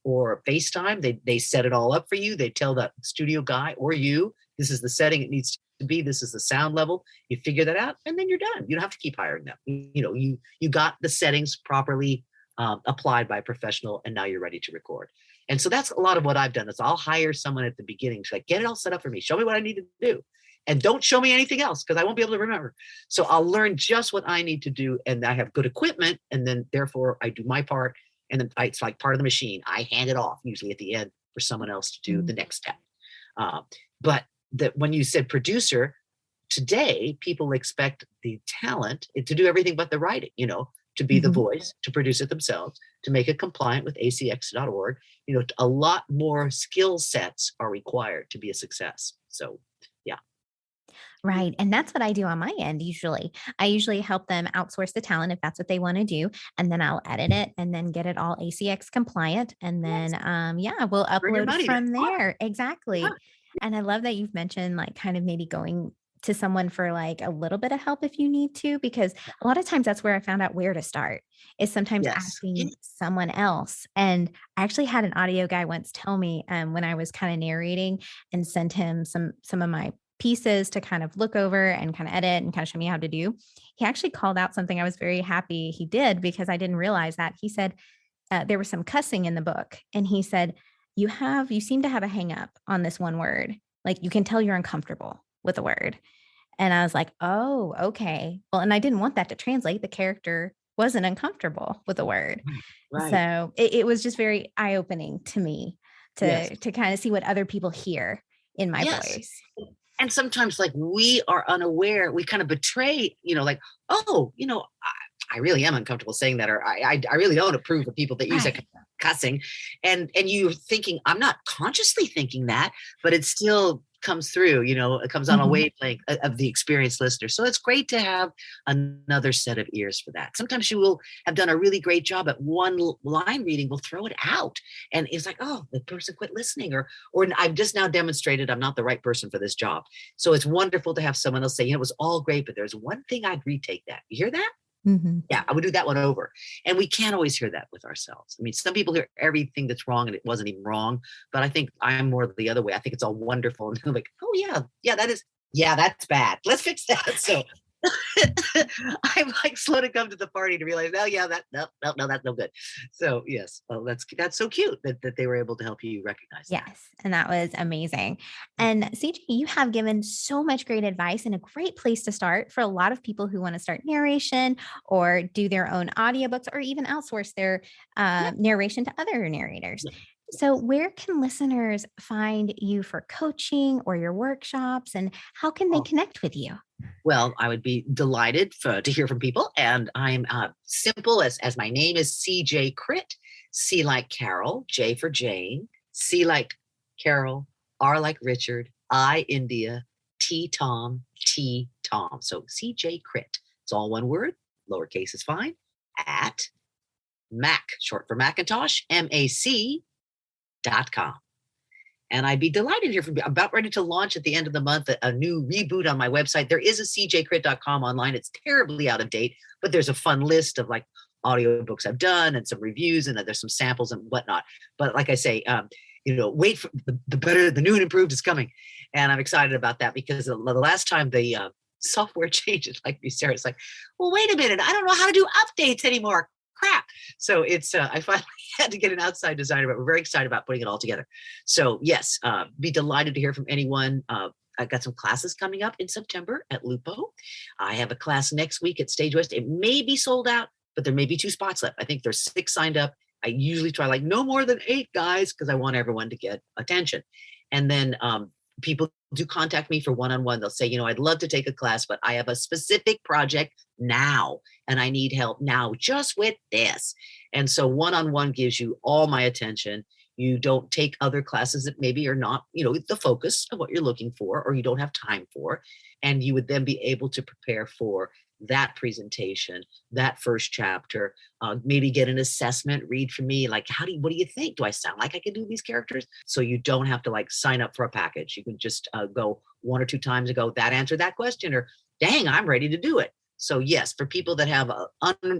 or FaceTime. They set it all up for you. They tell the studio guy or you, this is the setting it needs to be. This is the sound level. You figure that out and then you're done. You don't have to keep hiring them. You got the settings properly applied by a professional and now you're ready to record. And so that's a lot of what I've done is I'll hire someone at the beginning to get it all set up for me. Show me what I need to do. And don't show me anything else because I won't be able to remember. So I'll learn just what I need to do. And I have good equipment. And then therefore I do my part. And then it's like part of the machine. I hand it off usually at the end for someone else to do the next step. But when you said producer, today people expect the talent to do everything but the writing, to be the voice, to produce it themselves, to make it compliant with acx.org. A lot more skill sets are required to be a success. So, yeah. Right. And that's what I do on my end. I usually help them outsource the talent if that's what they want to do. And then I'll edit it and then get it all ACX compliant. And then, we'll upload from there. Exactly. Yeah. And I love that you've mentioned kind of maybe going to someone for like a little bit of help if you need to, because a lot of times that's where I found out where to start, is sometimes Yes. asking someone else. And I actually had an audio guy once tell me when I was kind of narrating and sent him some of my pieces to kind of look over and kind of edit and kind of show me how to do. He actually called out something I was very happy he did, because I didn't realize that. He said there was some cussing in the book, and he said, you seem to have a hang up on this one word. Like, you can tell you're uncomfortable with the word. And I was like, oh, okay. Well, and I didn't want that to translate. The character wasn't uncomfortable with the word. Right. So it was just very eye-opening to me Yes. to kind of see what other people hear in my Yes. voice. And sometimes, like, we are unaware, we kind of betray, like, oh, I really am uncomfortable saying that, or I really don't approve of people that use that Right. cussing. And you're thinking, I'm not consciously thinking that, but it still comes through, it comes on a Mhm. wavelength of the experienced listener. So it's great to have another set of ears for that. Sometimes you will have done a really great job at one line reading, will throw it out. And it's like, oh, the person quit listening, or I've just now demonstrated I'm not the right person for this job. So it's wonderful to have someone else say, it was all great, but there's one thing I'd retake that. You hear that? Mhm. Yeah, I would do that one over. And we can't always hear that with ourselves. I mean, some people hear everything that's wrong and it wasn't even wrong, but I think I'm more the other way. I think it's all wonderful. And they're like, oh yeah, that's bad. Let's fix that. So I'm like slow to come to the party to realize, no, that's no good. So yes, well, that's so cute that they were able to help you recognize that. Yes. And that was amazing. And CJ, you have given so much great advice and a great place to start for a lot of people who want to start narration or do their own audiobooks or even outsource their Yeah. narration to other narrators. Yeah. So, where can listeners find you for coaching or your workshops, and how can they Oh. connect with you? Well, I would be delighted to hear from people. And I'm simple as my name is cjcritt, C like Carol, J for Jane, C like Carol, R like Richard, I India, T Tom, T Tom. So cjcritt. It's all one word, lowercase is fine, at Mac, short for Macintosh, MAC.com. And I'd be delighted to hear from you. I'm about ready to launch at the end of the month a new reboot on my website. There is a cjcritt.com online. It's terribly out of date, but there's a fun list of like audiobooks I've done and some reviews, and there's some samples and whatnot. But like I say, wait for the new and improved is coming. And I'm excited about that because the last time the software changes, like you, Sarah, it's like, well, wait a minute. I don't know how to do updates anymore. Crap. So it's I finally had to get an outside designer, but we're very excited about putting it all together. So yes, be delighted to hear from anyone. I've got some classes coming up in September at Lupo. I have a class next week at Stage West. It may be sold out, but there may be 2 spots left. I think there's 6 signed up. I usually try like no more than 8 guys because I want everyone to get attention. And then people do contact me for one-on-one. They'll say, I'd love to take a class, but I have a specific project now and I need help now just with this. And so one-on-one gives you all my attention. You don't take other classes that maybe are not, the focus of what you're looking for, or you don't have time for. And you would then be able to prepare for that presentation, that first chapter, maybe get an assessment, read from me, like, what do you think? Do I sound like I can do these characters? So you don't have to like sign up for a package. You can just go 1 or 2 times and go, that answered that question, or dang, I'm ready to do it. So yes, for people that have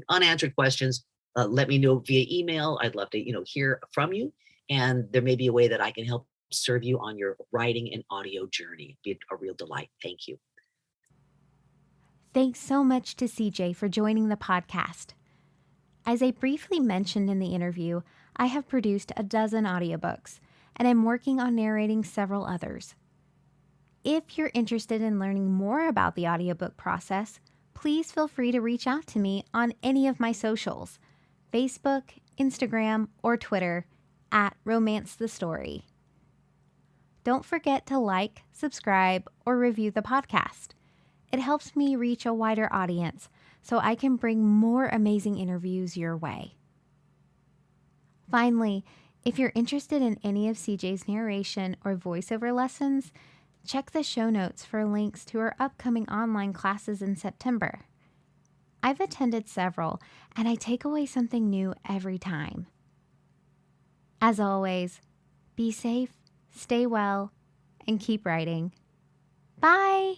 unanswered questions, let me know via email. I'd love to, hear from you. And there may be a way that I can help serve you on your writing and audio journey. It'd be a real delight. Thank you. Thanks so much to CJ for joining the podcast. As I briefly mentioned in the interview, I have produced a dozen audiobooks, and I'm working on narrating several others. If you're interested in learning more about the audiobook process, please feel free to reach out to me on any of my socials, Facebook, Instagram, or Twitter, at Romance the Story. Don't forget to like, subscribe, or review the podcast. It helps me reach a wider audience so I can bring more amazing interviews your way. Finally, if you're interested in any of CJ's narration or voiceover lessons, check the show notes for links to our upcoming online classes in September. I've attended several, and I take away something new every time. As always, be safe, stay well, and keep writing. Bye!